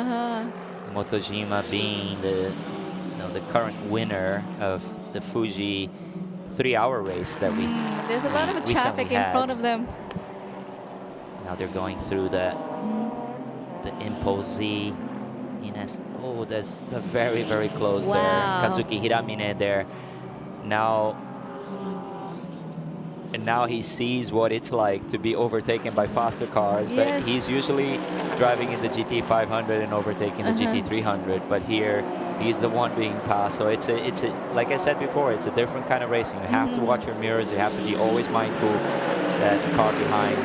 Motojima being the current winner of the Fuji 3-hour race that we there's a lot of traffic in front of them. Now they're going through the Impulse Z. Oh, that's very, very close there. Kazuki Hiramine there. And now he sees what it's like to be overtaken by faster cars, but he's usually driving in the GT500 and overtaking the GT300, but here he's the one being passed. So it's a like I said before, it's a different kind of racing. You have to watch your mirrors. You have to be always mindful that the car behind,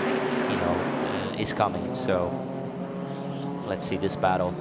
you know, is coming. So let's see this battle.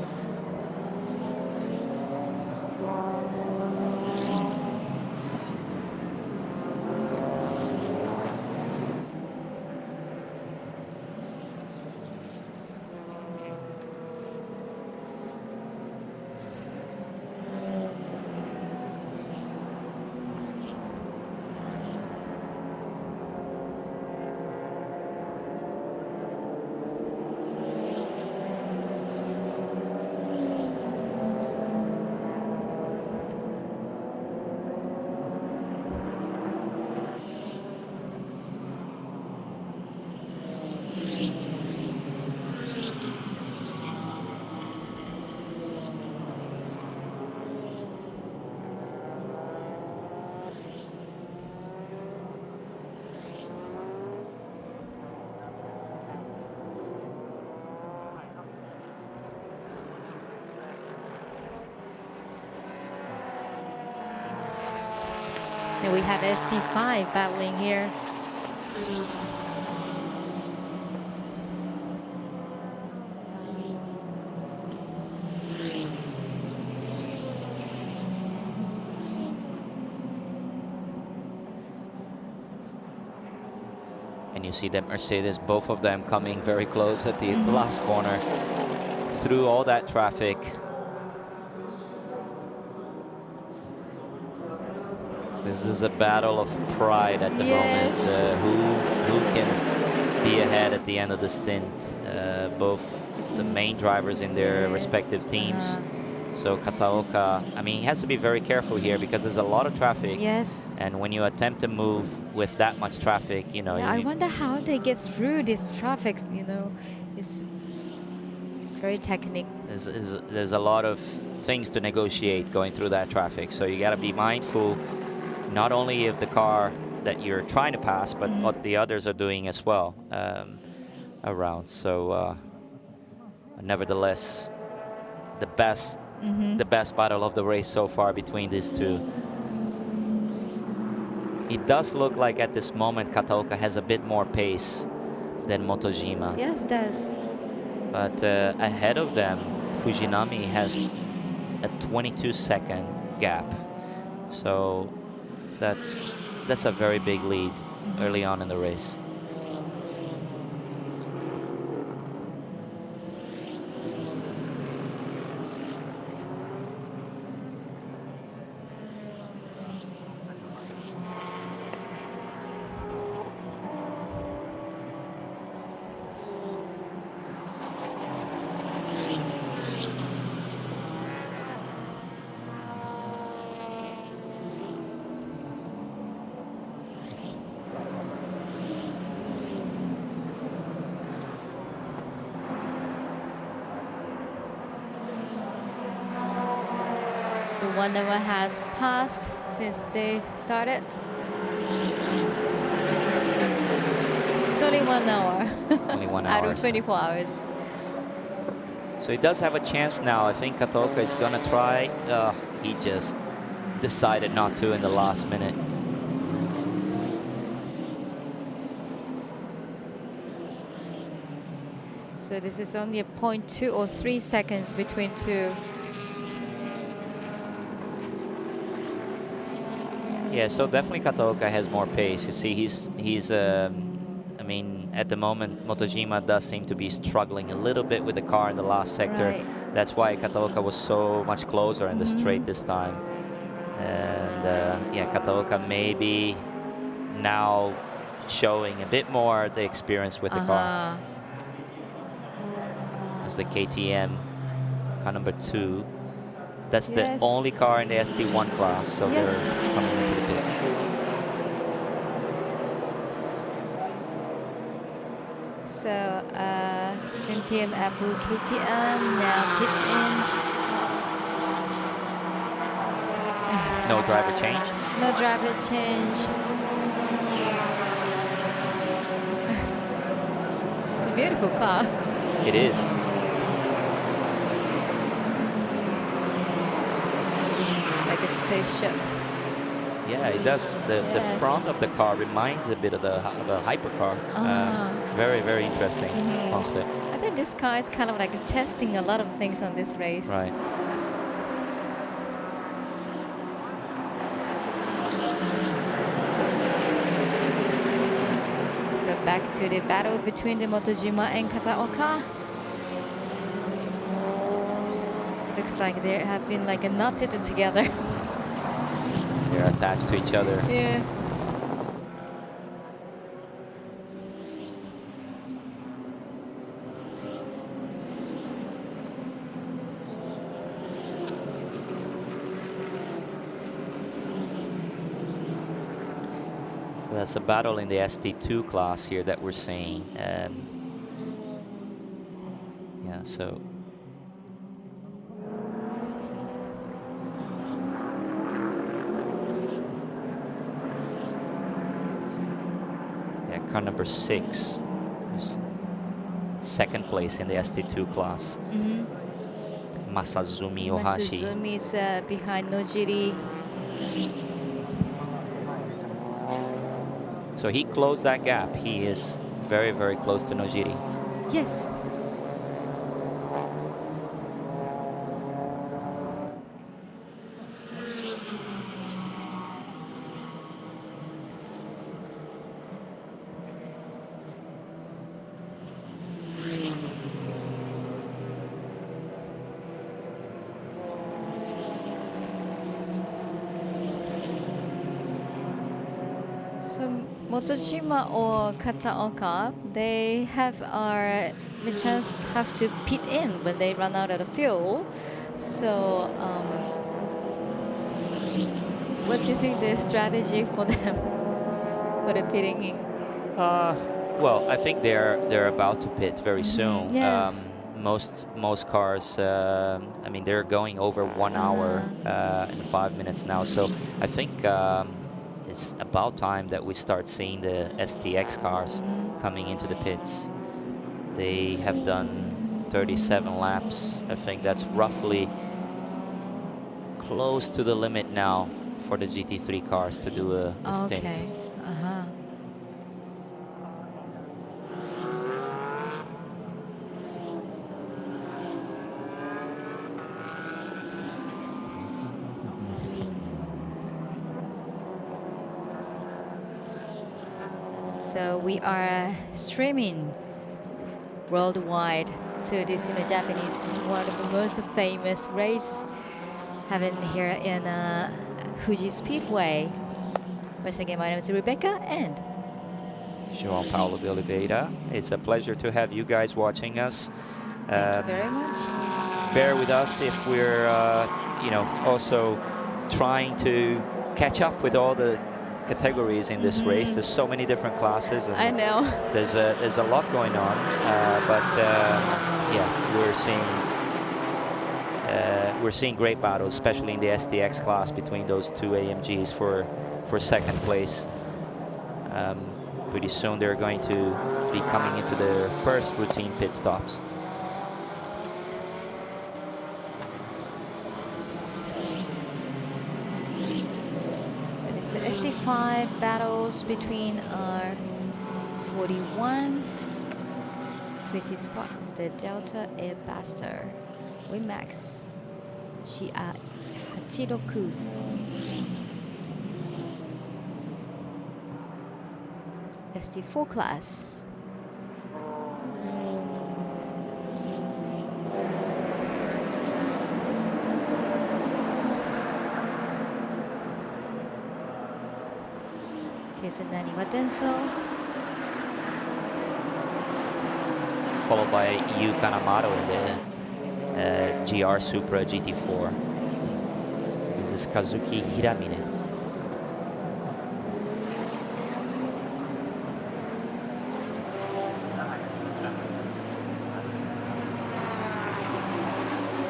And we have ST5 battling here. And you see that Mercedes, both of them coming very close at the last corner through all that traffic. This is a battle of pride at the moment. Who can be ahead at the end of the stint? Both the main drivers in their respective teams. So Kataoka, I mean, he has to be very careful here because there's a lot of traffic. And when you attempt to move with that much traffic, you know. I wonder how they get through this traffic. You know, it's very technical. There's a lot of things to negotiate going through that traffic. So you got to be mindful. Not only of the car that you're trying to pass, but what the others are doing as well around. So, nevertheless, the best battle of the race so far between these two. it does look like at this moment Kataoka has a bit more pace than Motojima. Yes, it does. But ahead of them, Fujinami has a 22-second gap. So that's a very big lead early on in the race. So 1 hour has passed since they started. It's only 1 hour. Only 1 out hour. of 24 hours. So he does have a chance now. I think Kataoka is going to try. He just decided not to in the last minute. So this is only a 0.2 or 3 seconds between two. Yeah, so definitely Kataoka has more pace. You see, I mean, at the moment, Motojima does seem to be struggling a little bit with the car in the last sector. Right. That's why Kataoka was so much closer in the straight this time. And yeah, Kataoka maybe now showing a bit more the experience with the car. As the KTM, car number 2. That's the only car in the ST1 class, so they're coming into the pits. So, Centium Apple KTM now pit in. No driver change? No driver change. It's a beautiful car. It is. Like a spaceship. Yeah, it does. The front of the car reminds a bit of the hypercar. Very, very interesting concept. I think this car is kind of like testing a lot of things on this race. Right. So back to the battle between the Motojima and Kataoka. Looks like they have been like knotted together. They're attached to each other. Yeah. So that's a battle in the ST2 class here that we're seeing. Yeah, so. Car number 6, second place in the ST2 class. Masazumi Ohashi. Masazumi's behind Nojiri. So he closed that gap. He is very, very close to Nojiri. Yes. So Motojima or Kataoka, they have the chance have to pit in when they run out of the fuel. So what do you think the strategy for them for the pitting in? Well, I think they're about to pit very soon. Yes. Most cars, I mean, they're going over 1 hour and 5 minutes now. So I think it's about time that we start seeing the STX cars coming into the pits. They have done 37 laps. I think that's roughly close to the limit now for the GT3 cars to do a stint. Okay. Uh-huh. So we are streaming worldwide to this Japanese, one of the most famous race happening here in Fuji Speedway. Once again, my name is Rebecca and João Paulo de Oliveira. It's a pleasure to have you guys watching us. thank you very much. Bear with us if we're, you know, also trying to catch up with all the categories in this race. There's so many different classes. And I know. There's a lot going on, but yeah, we're seeing great battles, especially in the STX class between those two AMGs for second place. Pretty soon they're going to be coming into their first routine pit stops. So this is ST5 battles between our 41 Tracy Spark, the Delta Airbuster, Winmax GR86. ST4 class. Here's a Naniwa Denso. Followed by Yu Kanamaru in the GR Supra GT4. This is Kazuki Hiramine.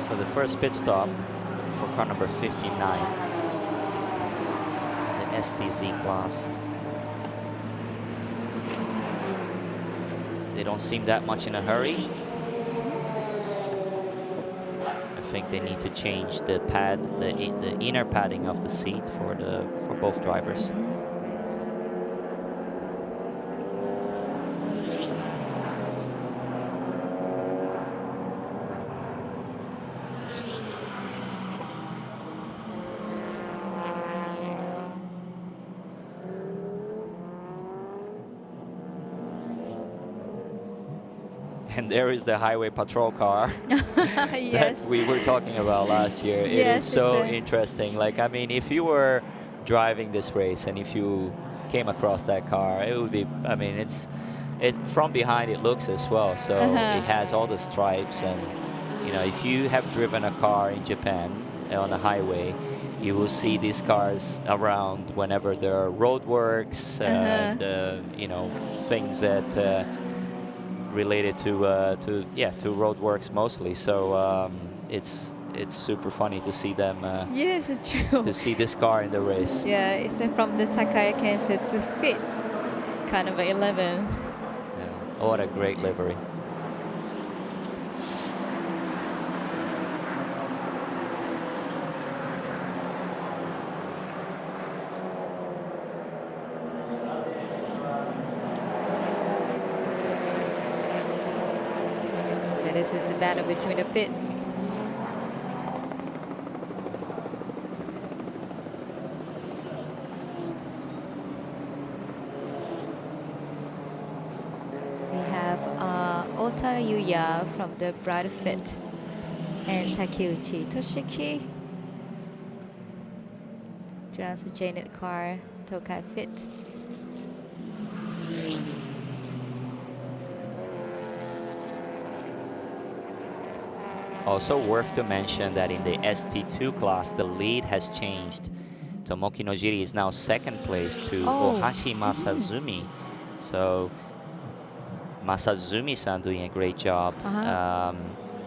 So the first pit stop for car number 59, the STZ class. They don't seem that much in a hurry. I think they need to change the pad, the inner padding of the seat for both drivers. And there is the highway patrol car Yes. that we were talking about last year. It Yes, is so it's interesting. Like, I mean, if you were driving this race and if you came across that car, it would be, I mean, from behind it looks as well. So it has all the stripes, and, you know, if you have driven a car in Japan on a highway, you will see these cars around whenever there are roadworks and, you know, things that related to roadworks mostly. So it's super funny to see them. Yes, it's true. To see this car in the race. Yeah, it's from the Sakai Kansas to fit kind of 11. Yeah. What a great livery. So this is the battle between the pit. We have Ota Yuya from the Bright Fit and Takeuchi Toshiki. Trans-Janet car, Tokai Fit. Also worth to mention that in the ST2 class, the lead has changed. Tomoki Nojiri is now second place to Ohashi Masazumi. So Masazumi-san doing a great job.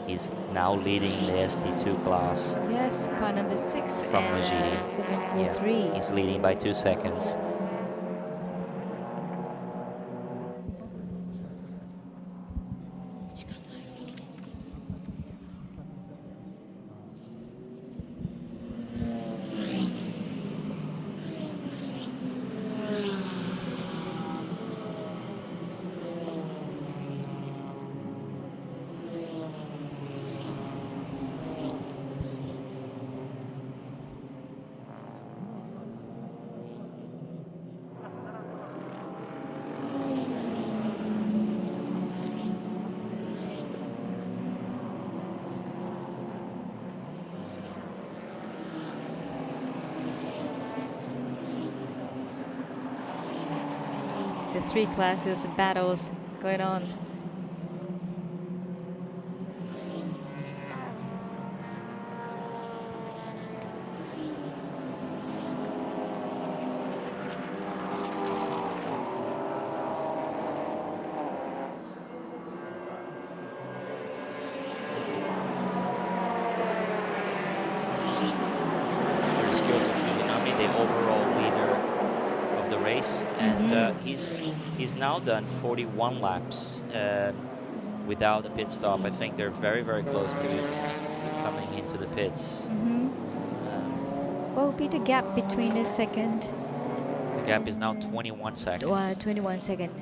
He's now leading the ST2 class. Yes, car number 6 from and Nojiri. 743. Yeah, he's leading by 2 seconds. three classes battles going on. And he's now done 41 laps without a pit stop. I think they're very, very close to coming into the pits. What will be the gap between the second? The gap is now 21 seconds. 21 seconds.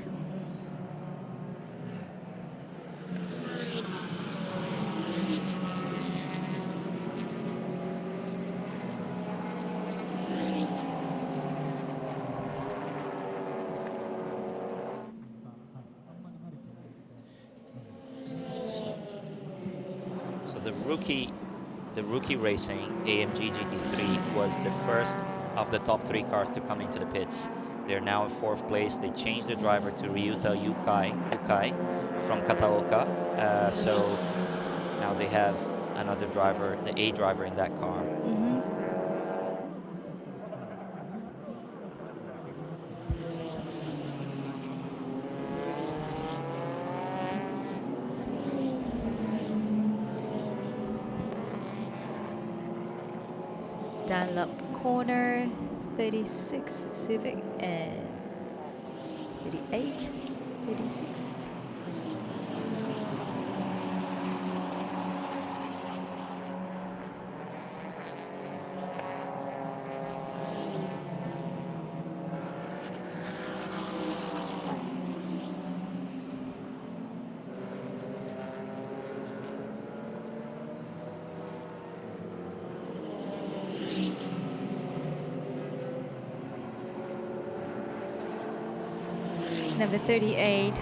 The rookie racing AMG GT3 was the first of the top 3 cars to come into the pits. They're now in 4th place. They changed the driver to Ryuta Yukai from Kataoka. So now they have another driver, the A driver in that car. Dunlop corner, 36 Civic and 38, 36. Number 38,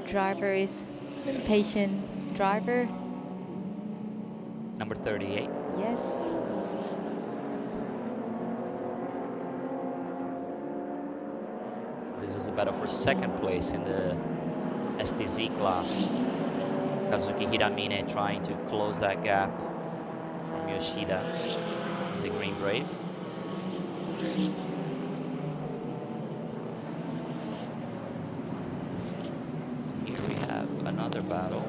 driver is a patient driver. Number 38? Yes. This is a battle for 2nd place in the STZ class. Kazuki Hiramine trying to close that gap from Yoshida in the Green Brave. Another battle.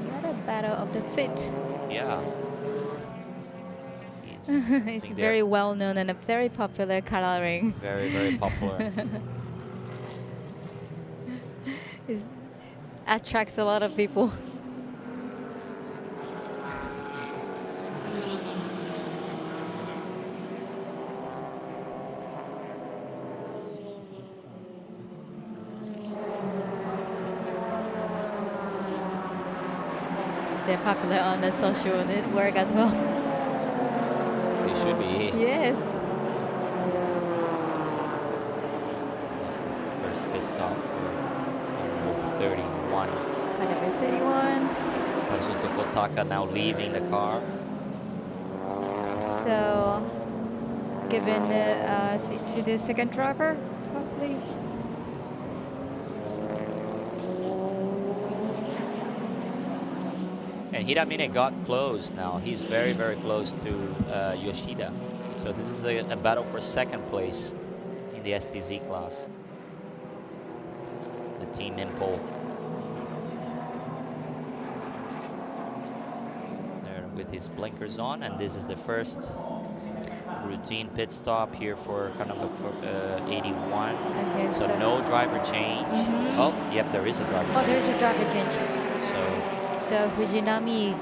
Another battle of the fit. Yeah. It's very well known and a very popular coloring. Very, very popular. It attracts a lot of people. They're popular on the social network as well. They should be. Yes. First pit stop for number 31. Car number 31. Kazuto Kotaka now leaving the car. So, given the seat to the second driver, probably. And Hiramine got close now. He's very, very close to Yoshida. So this is a battle for 2nd place in the STZ class. The Team Impol. There with his blinkers on, and this is the first routine pit stop here for car number 81. Okay, so no driver change. Oh, yep, there is a driver change. Oh, there is a driver change. So Fujinami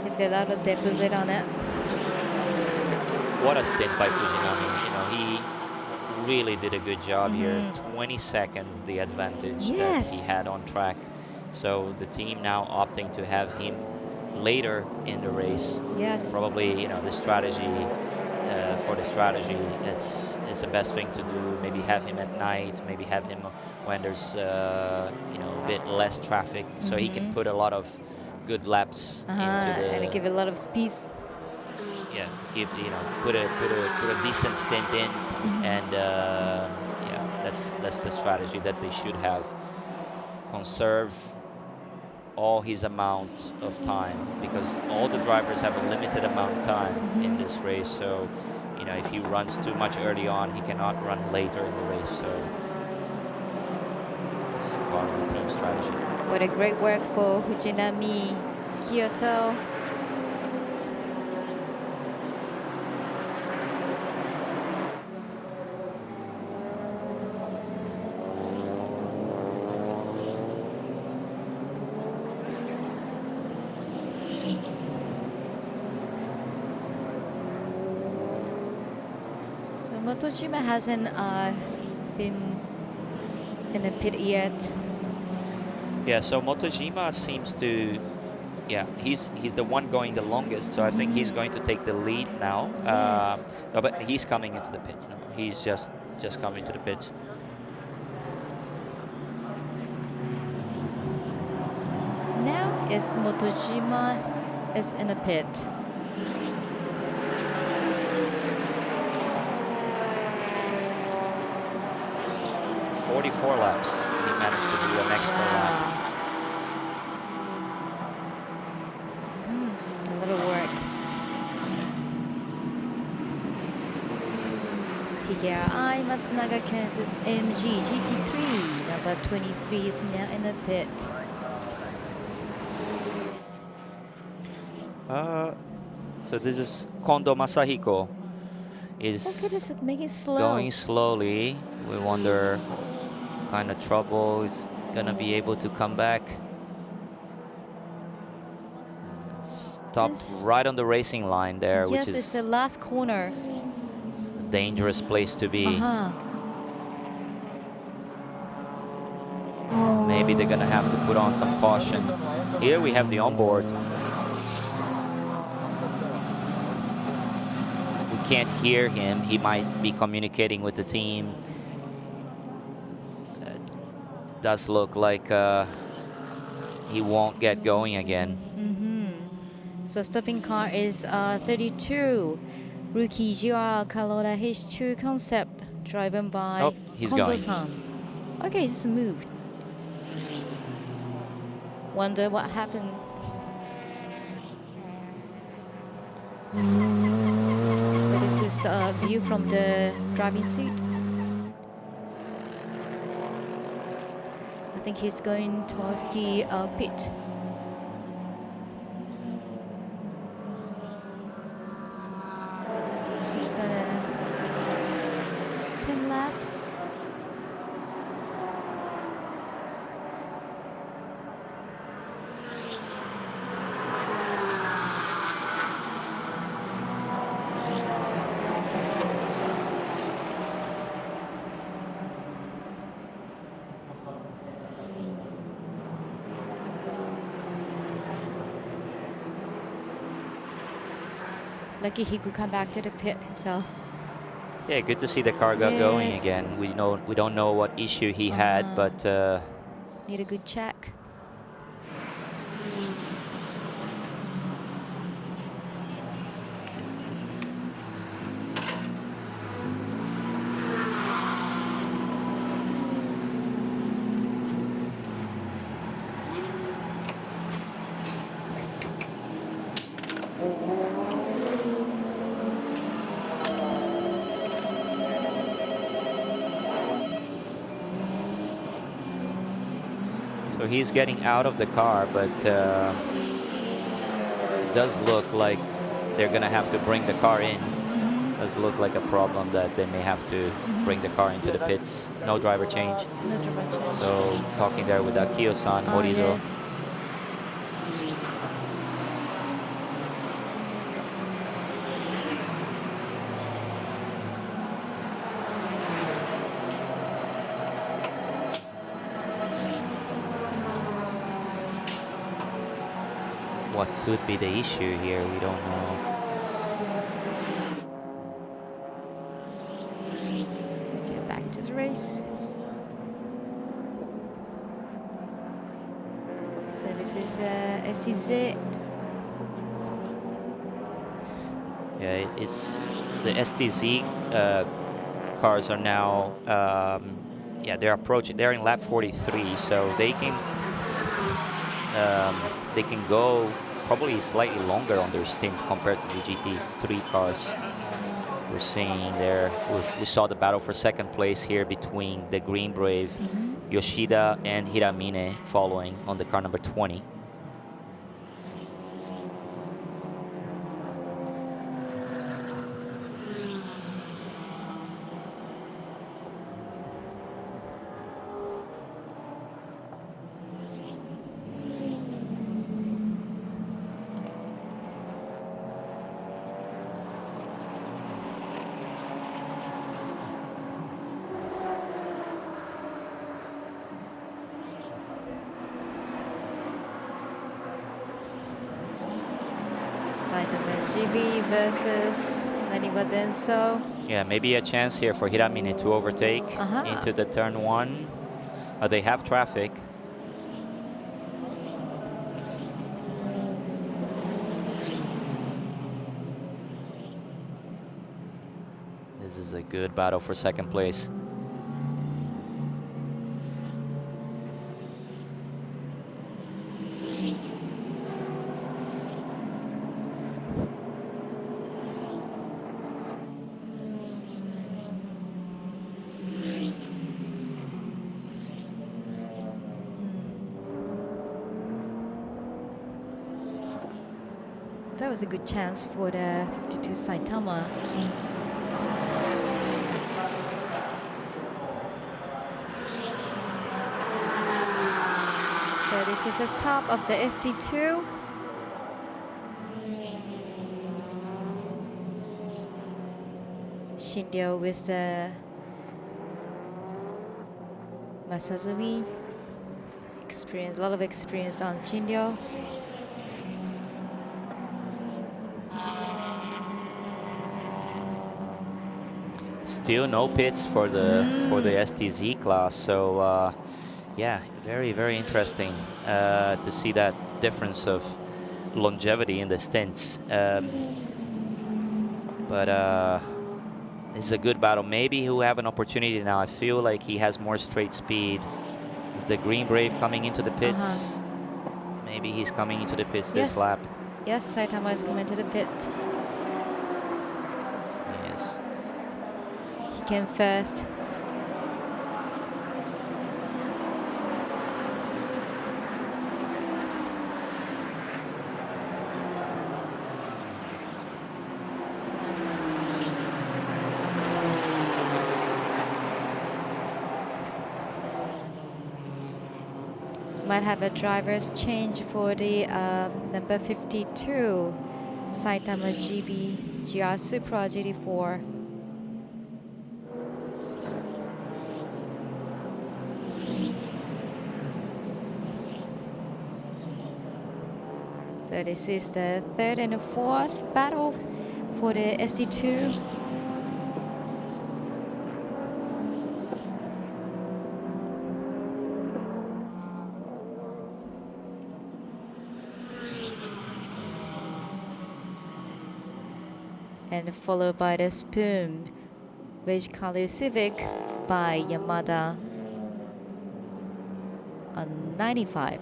he's got a lot of deposit on it. What a stint by Fujinami. You know, he really did a good job here. 20 seconds the advantage that he had on track. So the team now opting to have him later in the race. Yes. Probably, you know, the strategy for the strategy, it's the best thing to do. Maybe have him at night. Maybe have him when there's you know, a bit less traffic, so he can put a lot of good laps into the. And give a lot of speed. yeah, give put a decent stint in, and yeah, that's the strategy that they should have. Conserve all his amount of time, because all the drivers have a limited amount of time in this race. So if he runs too much early on, he cannot run later in the race. So it's part of the team strategy. What a great work for Fujinami Kyoto. So Motojima hasn't been in the pit yet. Yeah, so Motojima seems to, yeah, he's the one going the longest, so I think he's going to take the lead now. Yes. No, but he's coming into the pits now. He's just coming to the pits. Now it's Motojima is in the pit. "44 laps. He managed to do an extra lap. A little work. TKRI Matsunaga Kansas MG GT3 number 23 is now in the pit. So this is Kondo Masahiko. Is Okay, this is making slow. going slowly. We wonder what kind of trouble is gonna be able to come back. Stopped right on the racing line there, which Yes, is it's the last corner. a dangerous place to be. Maybe they're gonna have to put on some caution. Here we have the onboard. We can't hear him. He might be communicating with the team. It does look like he won't get going again. So stopping car is 32. Rookie GR Corolla H2 concept driven by Oh, he's going. Kondo-san. Okay, he just moved. Wonder what happened. So this is a view from the driving seat. I think he's going towards the pit. He's done 10 laps. Lucky he could come back to the pit himself. Yeah, good to see the car got going again. We don't know what issue he had, but need a good check. so he's getting out of the car, but it does look like they're gonna have to bring the car in. Does look like a problem that they may have to bring the car into the pits. No driver change. No driver change. So talking there with Akio-san, Morizo. Yes. What could be the issue here? We don't know. Get back to the race. So this is STZ. Yeah, it's the STZ cars are now, yeah, they're approaching. They're in lap 43, so they can go probably slightly longer on their stint compared to the GT3 cars. We're seeing there. We saw the battle for second place here between the Green Brave, Yoshida, and Hiramine following on the car number 20. Saitama GB versus Naniwa Denso. Yeah, maybe a chance here for Hiramine to overtake into the turn one. They have traffic. This is a good battle for second place. That was a good chance for the 52 Saitama. So this is the top of the ST2. Shinryo with the Masazumi. A lot of experience on Shinryo. Still no pits for the STZ class, so yeah, very interesting to see that difference of longevity in the stints. But it's a good battle. Maybe he'll have an opportunity now. I feel like he has more straight speed. Is the Green Brave coming into the pits? Maybe he's coming into the pits this lap. Yes, Saitama is coming to the pit. Yes. He came first. Might have a driver's change for the number 52 Saitama GB GR Supra GT4. So this is the third and the fourth battle for the ST2. And followed by the Spoon beige color Civic by Yamada on 95.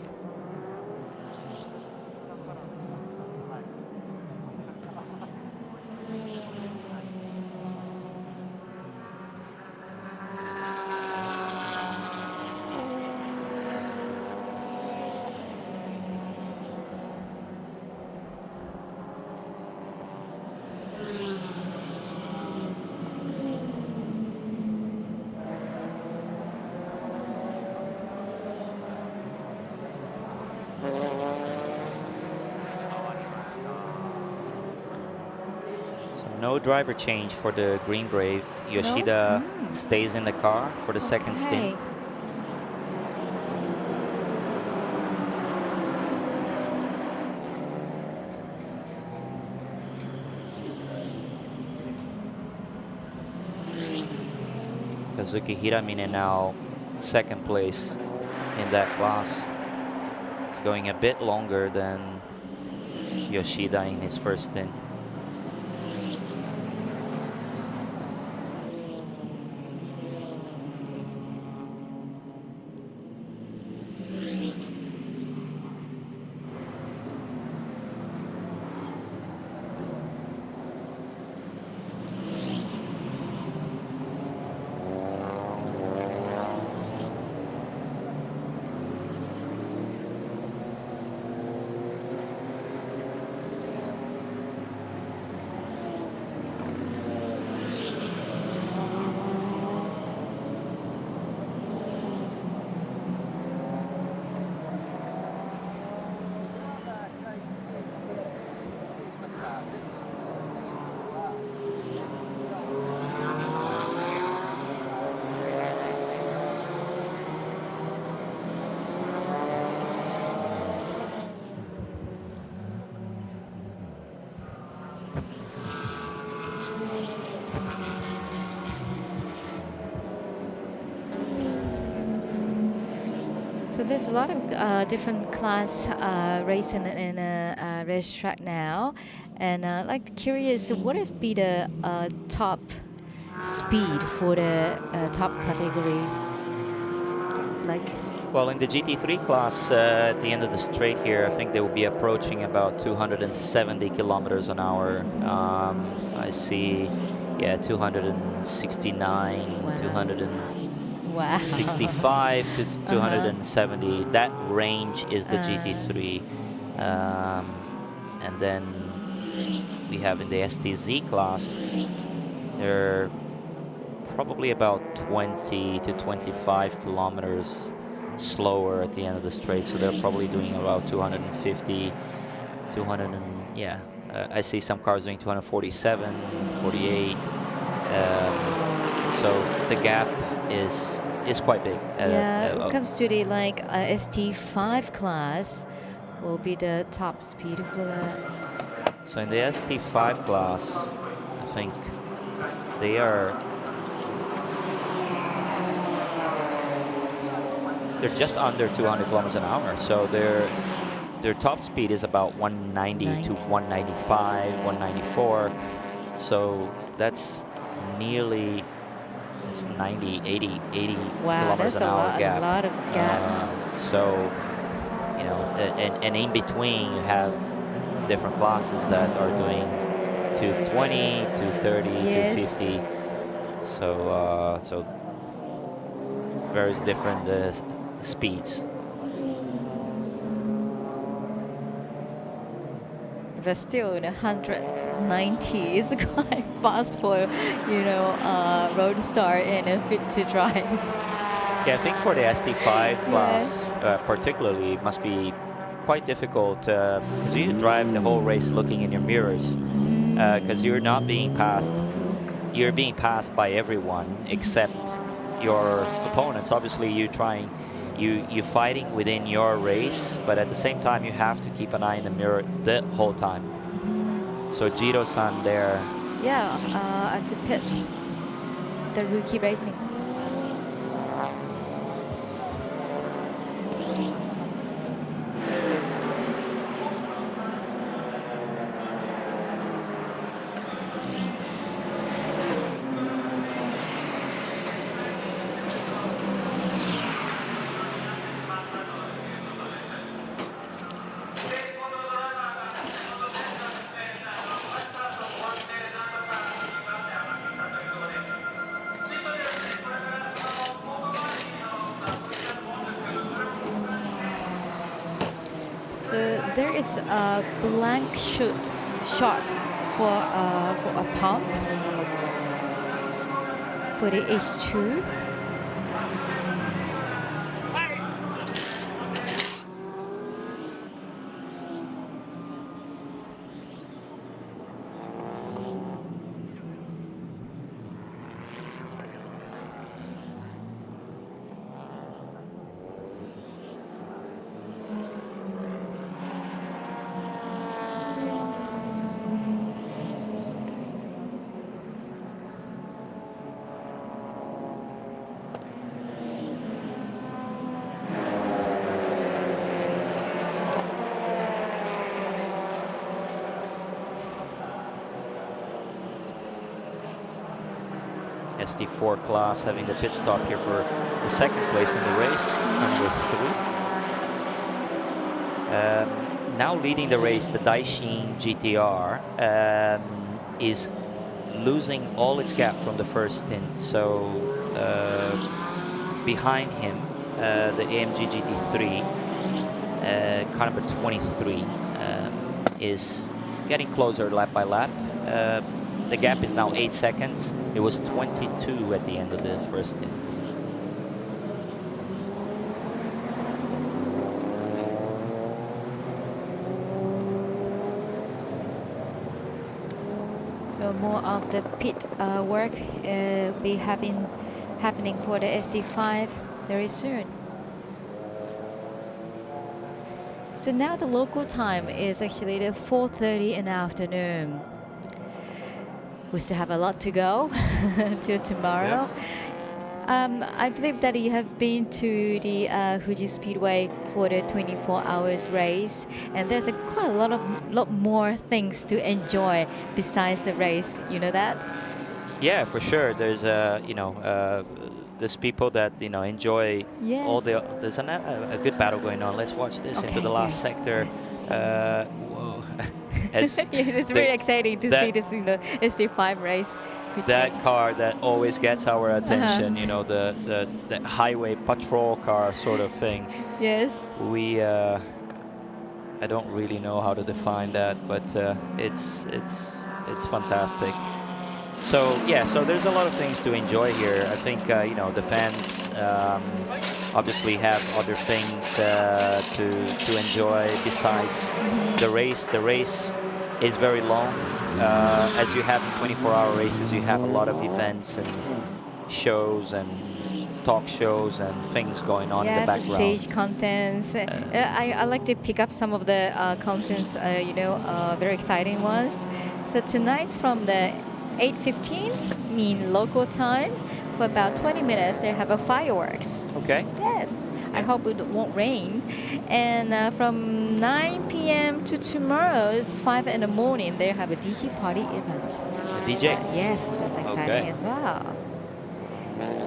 No driver change for the Green Brave. Yoshida stays in the car for the second stint. Kazuki Hiramine now second place in that class. It's going a bit longer than Yoshida in his first stint. So there's a lot of different class racing in a racetrack now, and like curious, what is be the top speed for the top category? Like, well, in the GT3 class, at the end of the straight here, I think they will be approaching about 270 kilometers an hour. I see, yeah, 269, Wow. 265 to 270. That range is the GT3. And then we have in the STZ class, they're probably about 20 to 25 kilometers slower at the end of the straight, so they're probably doing about 250, 200, and yeah, I see some cars doing 247, 48. So the gap is quite big. Yeah, when it comes to the like ST5 class, will be the top speed for that. So in the ST5 class, I think they're just under 200 kilometers an hour. So their top speed is about 190 to 195, 194. So that's nearly, it's 90, 80 kilometers an hour gap. A lot of gap. So, you know, and in between you have different classes that are doing 220, 230, 250. So, so various different speeds. But still, 190 is quite fast for, you know, roadstar and fit to drive. Yeah, I think for the ST5 class, particularly, it must be quite difficult because you drive the whole race looking in your mirrors because you're not being passed. You're being passed by everyone except your opponents. Obviously, you're fighting within your race, but at the same time, you have to keep an eye in the mirror the whole time. So Jiro-san there. Yeah, at the pit, the rookie racing. So there is a blank shot for a pump for the H2. ST4 class having the pit stop here for the second place in the race, number 3. Now leading the race, the Daishin GTR is losing all its gap from the first stint. So behind him, the AMG GT3, car number 23, is getting closer lap by lap. The gap is now 8 seconds. It was 22 at the end of the first stint. So more of the pit work be happening for the ST5 very soon. So now the local time is actually the 4:30 in the afternoon. We still have a lot to go till tomorrow. I believe that you have been to the Fuji Speedway for the 24 hours race, and there's quite a lot more things to enjoy besides the race. You know that? Yeah, for sure. There's there's people that enjoy all Yes. the. There's a good battle going on. Let's watch this into Okay, the last yes, sector. yes. Whoa. As Yeah, it's very exciting to see this in the ST5 race. that car that always gets our attention, Uh-huh. the highway patrol car sort of thing. Yes. We I don't really know how to define that, but it's fantastic. So yeah, so there's a lot of things to enjoy here. I think the fans obviously have other things to enjoy besides the race. The race is very long. As you have in 24-hour races, you have a lot of events and shows and talk shows and things going on in the Yes, background. stage contents. I like to pick up some of the contents, very exciting ones. So tonight from the 8:15 in local time, for about 20 minutes, they have a fireworks. Okay. Yes, I Yeah. hope it won't rain. And from 9 p.m. to tomorrow's 5 in the morning, they have a DJ party event. A DJ. Yes, that's exciting Okay. as well.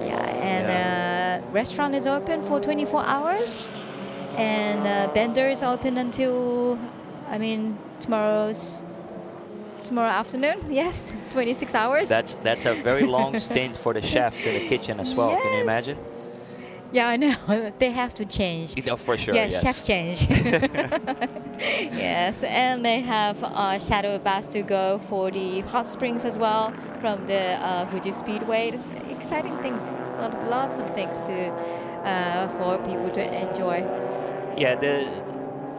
Yeah, and restaurant is open for 24 hours, and vendor is open until, tomorrow afternoon. Yes, 26 hours. That's a very long stint for the chefs in the kitchen as well. Can you Yes. imagine? Yeah, I know. They have to change. For sure. Yes, Yes. chef change. Yes, and they have shadow baths to go for the hot springs as well from the Fuji Speedway. It's very exciting things. Lots of things to for people to enjoy. Yeah, the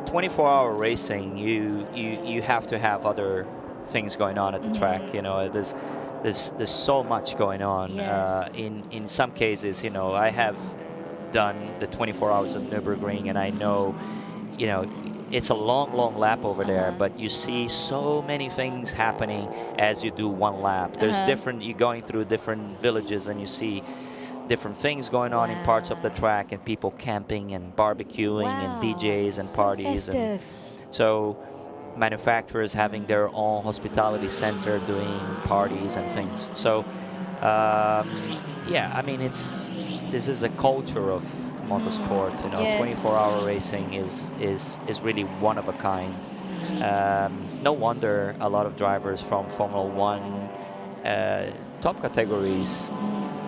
24-hour racing, you have to have other things going on at the track. There's so much going on. Yes. In some cases, I have done the 24 hours of Nürburgring, and I know, it's a long lap over there, but you see so many things happening as you do one lap. There's you're going through different villages, and you see different things going on in parts of the track, and people camping and barbecuing and DJs and so parties. festive. So manufacturers having their own hospitality center doing parties and things. So yeah, this is a culture of motorsport. Yes. 24-hour racing is really one of a kind. No wonder a lot of drivers from Formula One top categories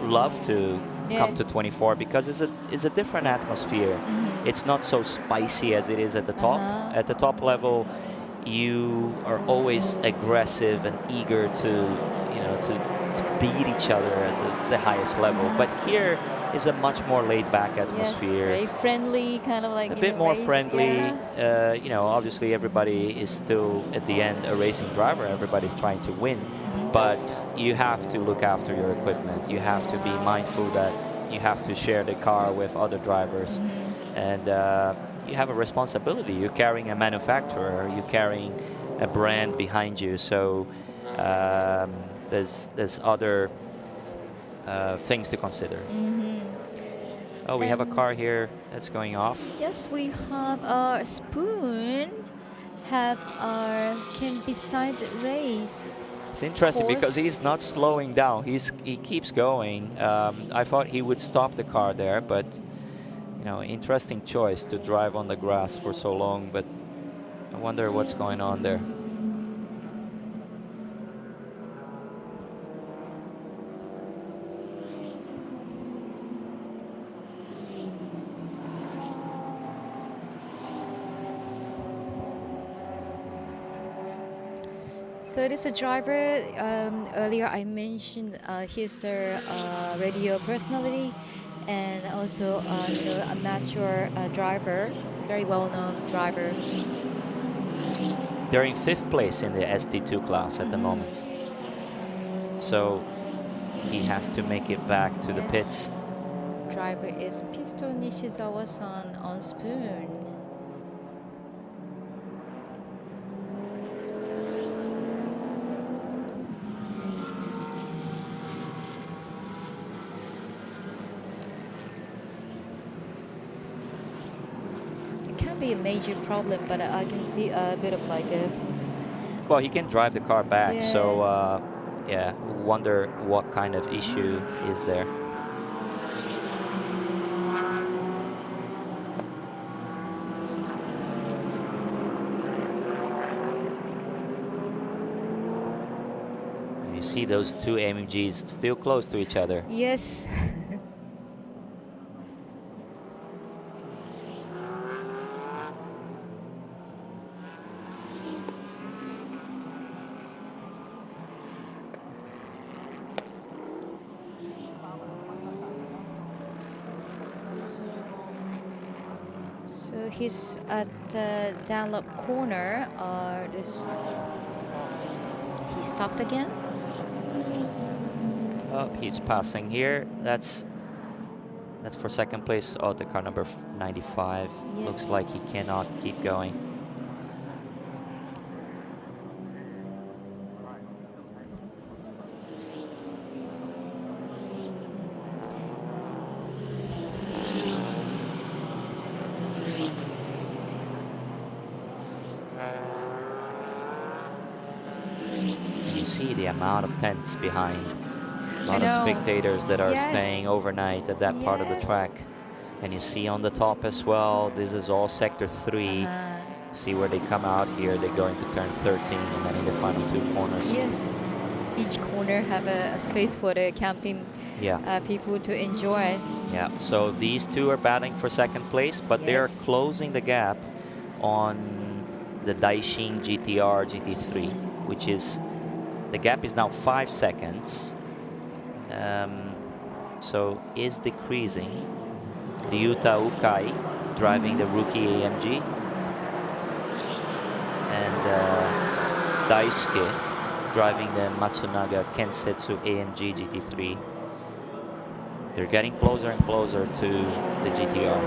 love to come to 24 because it's a different atmosphere. It's not so spicy as it is at the top. At the top level, you are always aggressive and eager to beat each other at the highest level. But here is a much more laid-back atmosphere. Yes, very friendly, kind of like a bit more race, friendly. yeah. Obviously everybody is still at the end a racing driver. Everybody's trying to win, but you have to look after your equipment. You have to be mindful that you have to share the car with other drivers, and you have a responsibility. You're carrying a manufacturer. You're carrying a brand behind you. So there's other things to consider. Oh, we have a car here that's going off. Yes, we have our spoon. Can beside the race. It's interesting because Course. he's not slowing down. He keeps going. I thought he would stop the car there, but interesting choice to drive on the grass for so long. But I wonder what's going on there. So it is a driver. Earlier I mentioned he's the radio personality, and also amateur driver, very well-known driver. They're in 5th place in the ST2 class at the moment. So he has to make it back to the pits. Driver is Pisto Nishizawa-san on spoon. not be a major problem, but I can see a bit of like a... Well, he can drive the car back, Yeah. so yeah, wonder what kind of issue is there. You see those two AMGs still close to each other. Yes. So he's at download corner. He stopped again. Oh, he's passing here. That's for second place. Oh, the car number 95. Yes. Looks like he cannot keep going. You see the amount of tents behind. A lot of spectators that are staying overnight at that part of the track. And you see on the top as well, this is all sector 3. See where they come out here, they're going to turn 13 and then in the final 2 corners. Yes, each corner have a space for the camping people to enjoy. Yeah, so these two are battling for second place, but they are closing the gap on the Daishin GTR GT3, which is, the gap is now 5 seconds. So is decreasing. Ryuta Ukai driving the rookie AMG, and Daisuke driving the Matsunaga Kensetsu AMG GT3. They're getting closer and closer to the GTR.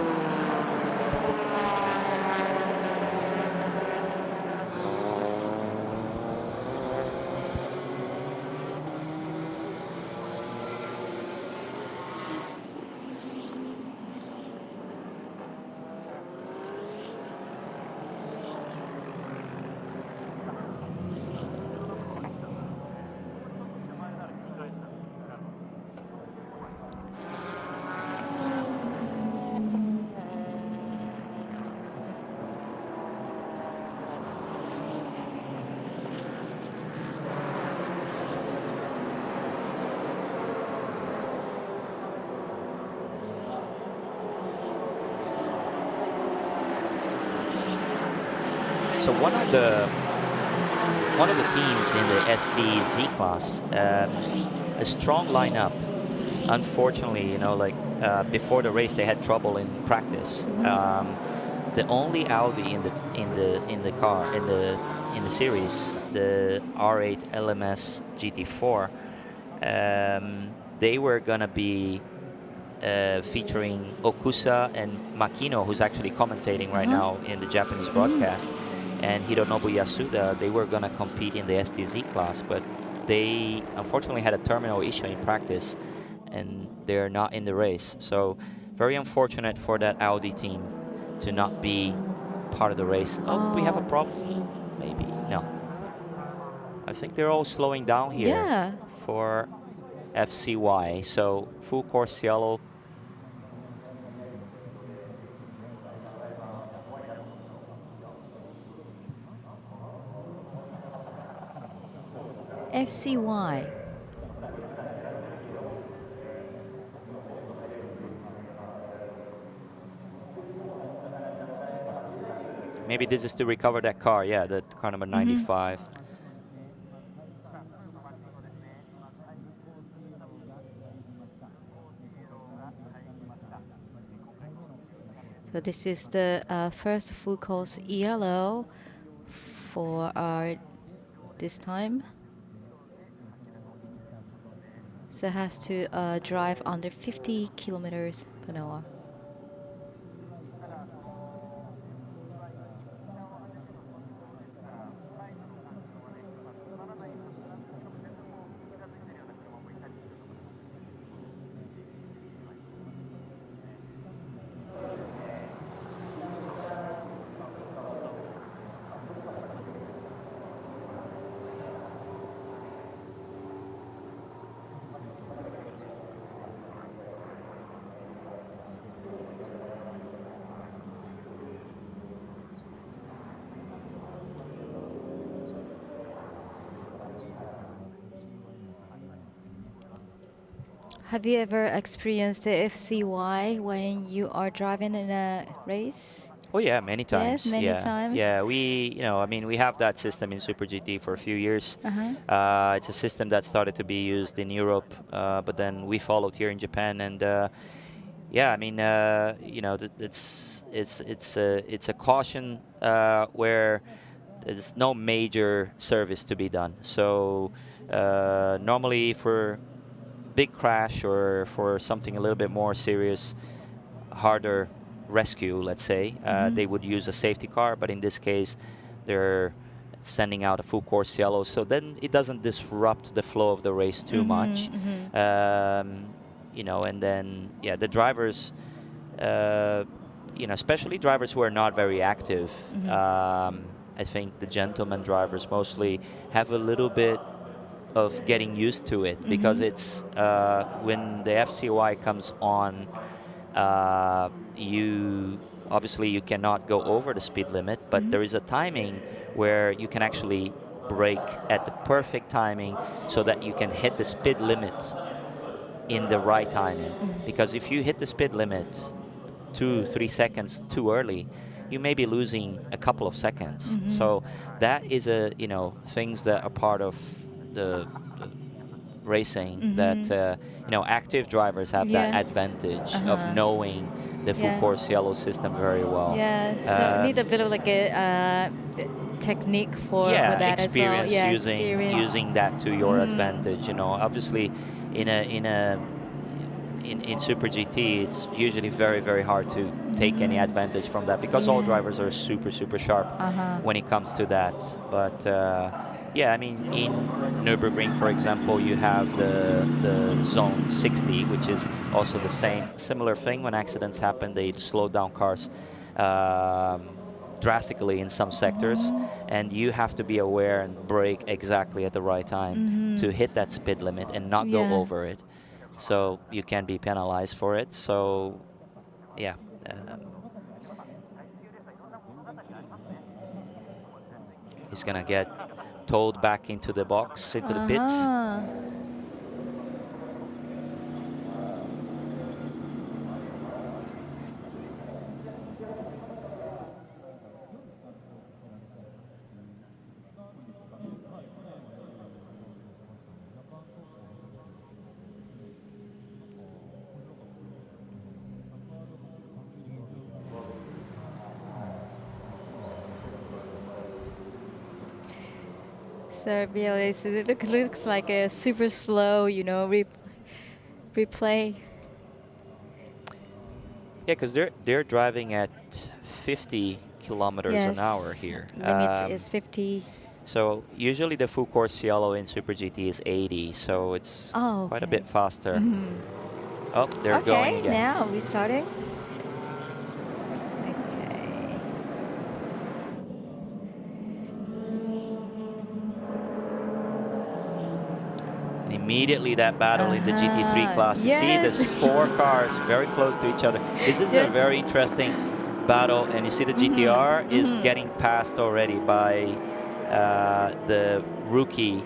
So one of the teams in the STZ class, a strong lineup. Unfortunately, you know, like before the race, they had trouble in practice. The only Audi in the series, the R8 LMS GT4, they were gonna be featuring Okusa and Makino, who's actually commentating right now in the Japanese broadcast, and Hironobu Yasuda. They were going to compete in the STZ class, but they unfortunately had a terminal issue in practice, and they're not in the race. So very unfortunate for that Audi team to not be part of the race. Oh, we have a problem? Maybe. No. I think they're all slowing down here for FCY. So full course yellow. FCY. Maybe this is to recover that car. Yeah, that car number 95. So this is the first full course yellow for this time. So it has to drive under 50 kilometers per hour. Have you ever experienced the FCY when you are driving in a race? Oh yeah, many times. Yes, many yeah. times. Yeah, I mean, we have that system in Super GT for a few years. It's a system that started to be used in Europe, but then we followed here in Japan, and yeah, I mean, it's a caution where there's no major service to be done. So normally for big crash or for something a little bit more serious, harder rescue, let's say, they would use a safety car, but in this case they're sending out a full course yellow, so then it doesn't disrupt the flow of the race too much. And then yeah, the drivers, especially drivers who are not very active, I think the gentleman drivers mostly have a little bit of getting used to it, because it's when the FCY comes on, you cannot go over the speed limit, but there is a timing where you can actually brake at the perfect timing so that you can hit the speed limit in the right timing. Because if you hit the speed limit 2-3 seconds too early, you may be losing a couple of seconds. So that is things that are part of the racing, that active drivers have that advantage of knowing the full course yellow system very well. Yeah, so need a bit of like a technique for that experience, as well. Yeah, using that to your advantage. Obviously, in Super GT, it's usually very, very hard to take any advantage from that, because all drivers are super, super sharp when it comes to that. But yeah, I mean, in Nürburgring, for example, you have the zone 60, which is also the similar thing. When accidents happen, they slow down cars drastically in some sectors, and you have to be aware and brake exactly at the right time to hit that speed limit and not go over it. So you can be penalized for it. So yeah. He's gonna get towed back into the box, into the pits. So it looks like a super slow, replay. Yeah, because they're driving at 50 kilometers an hour here. Limit is 50. So usually the full course yellow in Super GT is 80, so it's quite a bit faster. Oh, they're going again. Okay, now restarting. Immediately that battle in the GT3 class. You see there's 4 cars very close to each other. This is a very interesting battle, and you see the GTR is getting passed already by the rookie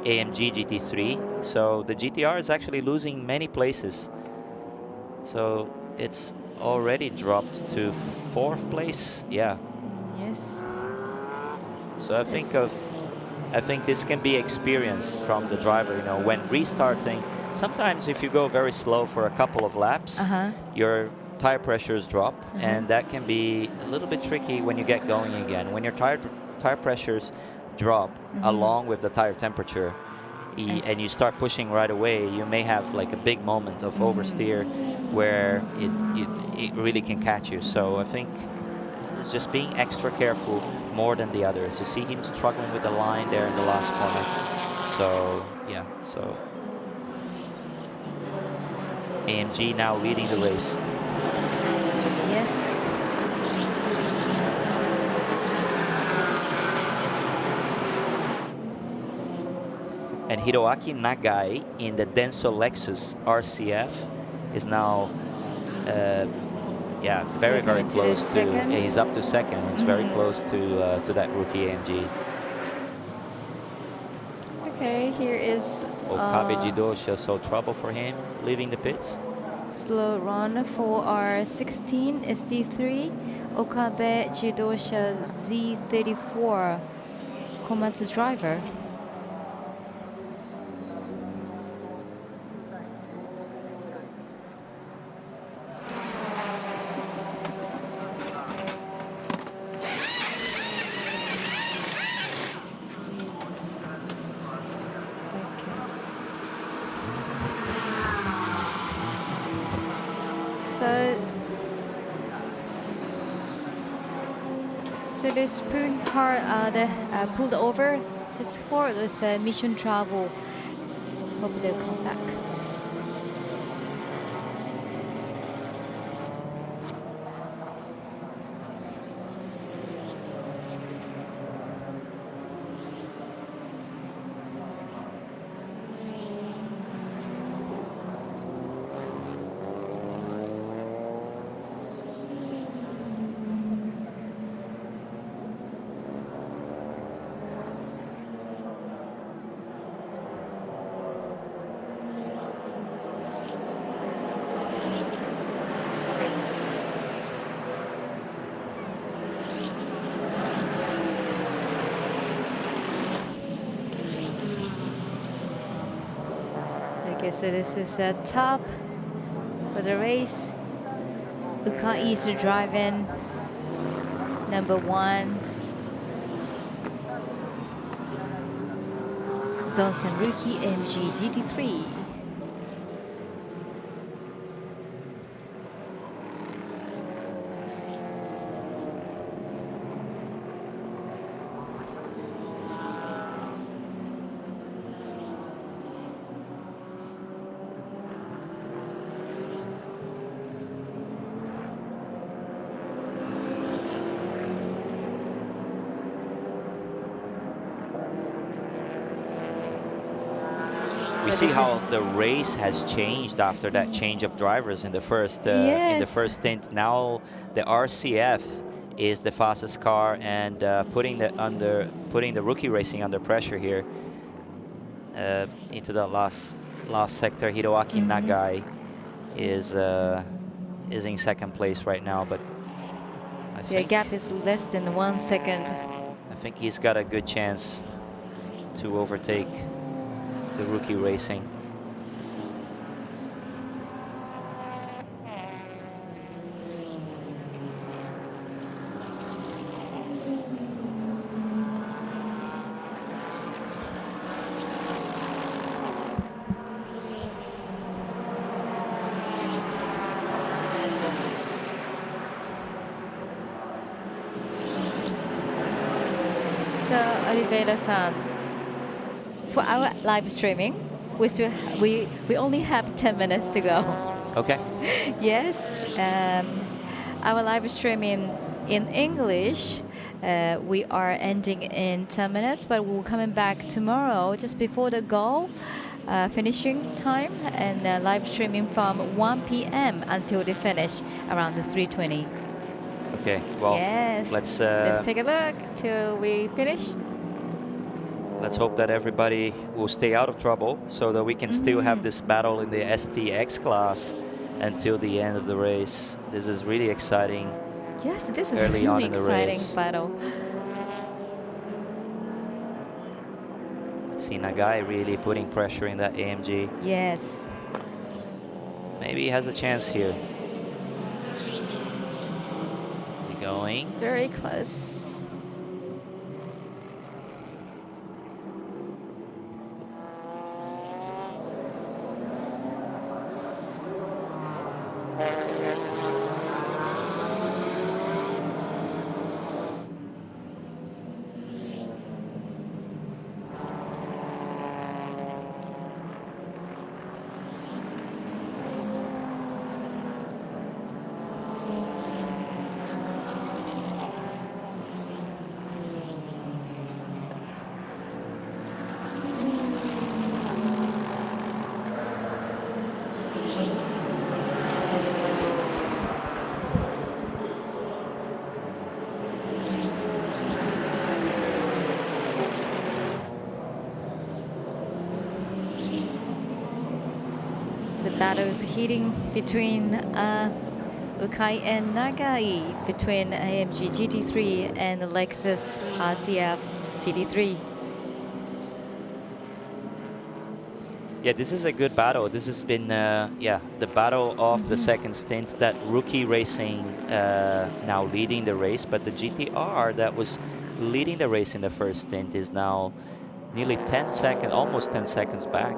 AMG GT3. So the GTR is actually losing many places. So it's already dropped to 4th place. Yeah. Yes. So I think this can be experience from the driver, when restarting. Sometimes if you go very slow for a couple of laps, your tire pressures drop, and that can be a little bit tricky when you get going again. When your tire pressures drop along with the tire temperature, and you start pushing right away, you may have like a big moment of oversteer where it really can catch you. So I think it's just being extra careful more than the others. You see him struggling with the line there in the last corner. So yeah, so AMG now leading the race. Yes. And Hiroaki Nagai in the Denso Lexus RCF is now very, very close to. Yeah, he's up to 2nd. It's very close to that rookie AMG. Okay, here is Okabe Jidosha, so trouble for him leaving the pits. Slow run for R16 ST3 Okabe Jidosha Z34 Komatsu driver. So the spoon car pulled over just before this mission travel. Hope they'll come back. Okay, so this is the top for the race. Uka is driving number 1. Johnson rookie MG GT3. We see how the race has changed after that change of drivers in the first stint. Now the RCF is the fastest car, and putting the rookie racing under pressure here into the last sector. Hiroaki Nagai is in second place right now, but I think the gap is less than 1 second. I think he's got a good chance to overtake the rookie racing. So Oliveira-san, for our live streaming, we only have 10 minutes to go. Okay. Yes, our live streaming in English, we are ending in 10 minutes, but we're coming back tomorrow just before the goal finishing time, and live streaming from 1 p.m. until the finish around the 3:20. Okay. Well, yes. Let's take a look till we finish. Let's hope that everybody will stay out of trouble so that we can still have this battle in the STX class until the end of the race. This is really exciting. Yes, this is early really on in the exciting race. battle. See Nagai really putting pressure in that AMG. Yes. Maybe he has a chance here. Is he going? Very close. battles heating between Ukai and Nagai, between AMG GT3 and the Lexus RCF GT3. Yeah, this is a good battle. This has been, yeah, the battle of the second stint. That rookie racing now leading the race, but the GTR that was leading the race in the first stint is now nearly 10 seconds, almost 10 seconds back.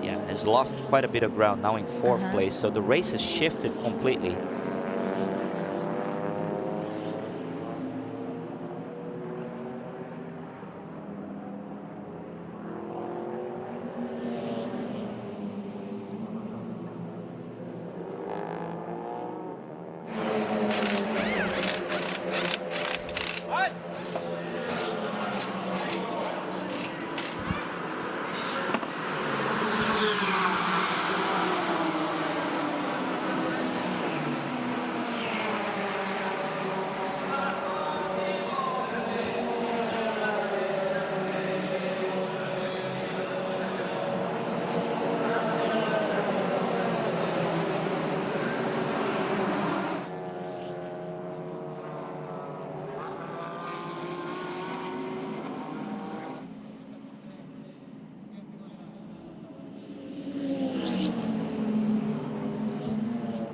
Yeah, has lost quite a bit of ground now in fourth place. So the race has shifted completely.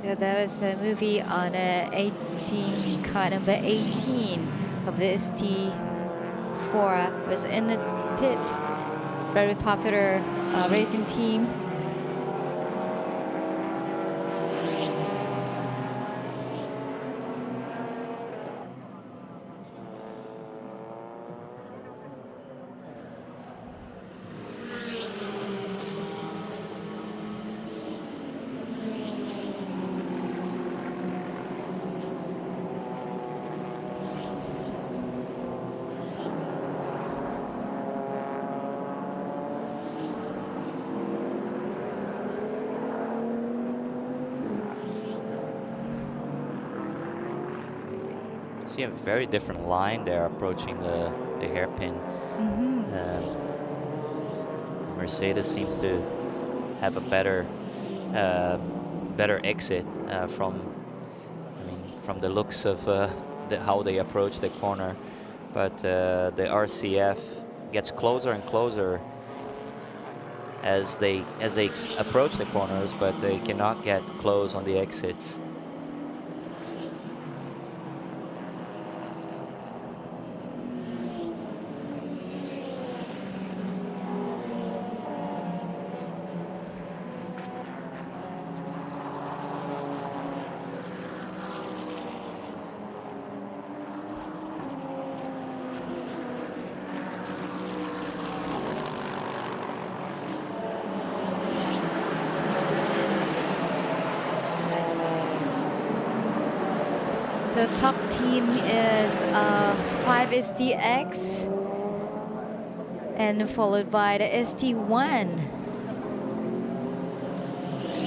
Yeah, there was a movie on car number 18 of the ST4 was in the pit. Very popular racing team. See a very different line there approaching the hairpin. Mercedes seems to have a better exit from the looks of how they approach the corner, but the RCF gets closer and closer as they approach the corners, but they cannot get close on the exits. So top team is 5 SDX and followed by the ST1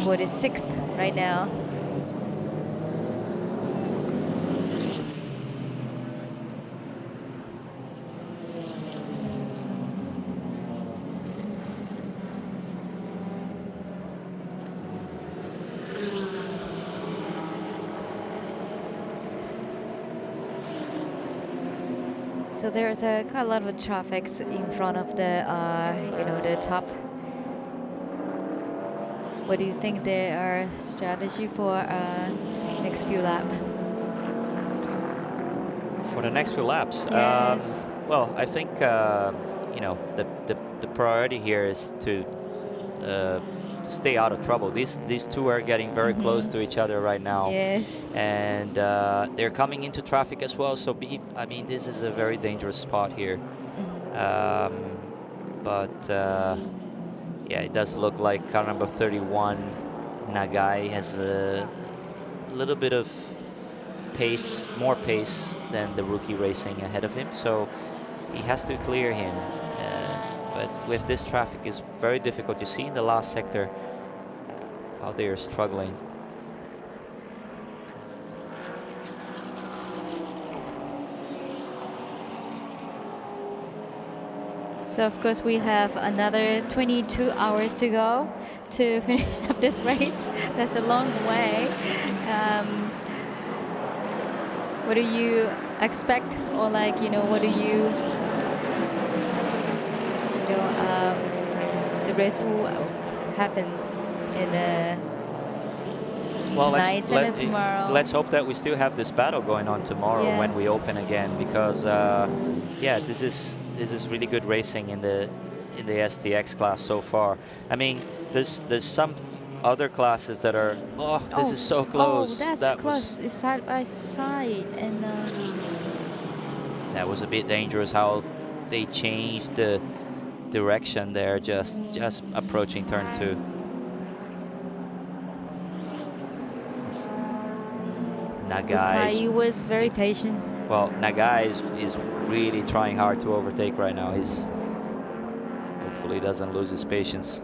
for the 6th right now. So there's quite a lot of traffic in front of the, the top. What do you think their strategy for next few laps? For the next few laps, yes. Well, I think the priority here is to stay out of trouble. These two are getting very close to each other right now. Yes. And they're coming into traffic as well. So this is a very dangerous spot here. Yeah, it does look like car number 31, Nagai, has a little bit of pace, more pace than the rookie racing ahead of him. So he has to clear him. But with this traffic, it's very difficult. You see in the last sector how they are struggling. So of course we have another 22 hours to go to finish up this race. That's a long way. What do you expect, or like, you know, what do you, the race will happen in the tonight and tomorrow. Let's hope that we still have this battle going on tomorrow when we open again, because yeah, this is really good racing in the STX class so far. I mean, there's some other classes that are, this is so close. Oh, that's close. It's side by side, and that was a bit dangerous how they changed the direction there, just approaching turn 2. Nagai was very patient. Well, Nagai is really trying hard to overtake right now. Hopefully he doesn't lose his patience.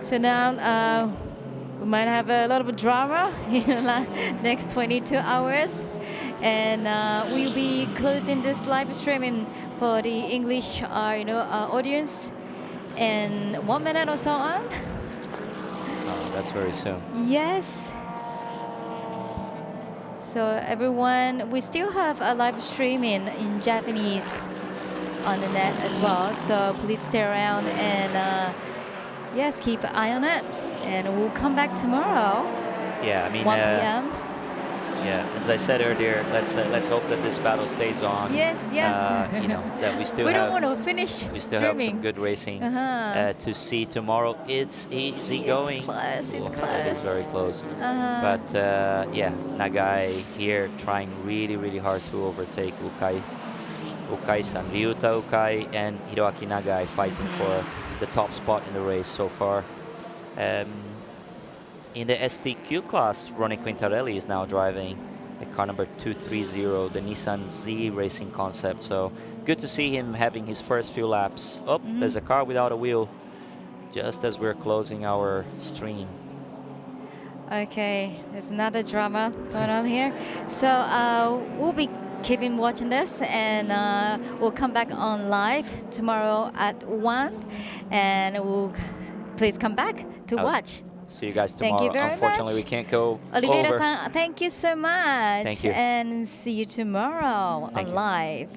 So now we might have a lot of drama in the next 22 hours, and we'll be closing this live streaming for the English, audience in 1 minute or so on. Oh, that's very soon. Yes. So everyone, we still have a live streaming in Japanese on the net as well. So please stay around and. Yes, keep an eye on it, and we'll come back tomorrow. Yeah, I mean, 1 p.m. Yeah, as I said earlier, let's hope that this battle stays on. Yes, yes. That we still we don't want to finish. We still streaming. have some good racing to see tomorrow. It's easy going. It's close. It's close. It is very close. But yeah, Nagai here trying really hard to overtake Ukai-san, Ryuta Ukai and Hiroaki Nagai fighting for the top spot in the race so far. In the STQ class, Ronnie Quintarelli is now driving a car number 230, the Nissan Z racing concept. So good to see him having his first few laps. Oh, there's a car without a wheel just as we're closing our stream. Okay, there's another drama going on here. So we'll be keeping watching this, and we'll come back on live tomorrow at 1, and please come back to watch. See you guys tomorrow. Thank you very Unfortunately, much. we can't go Oliveira-san, thank you so much. Thank you. And see you tomorrow on live.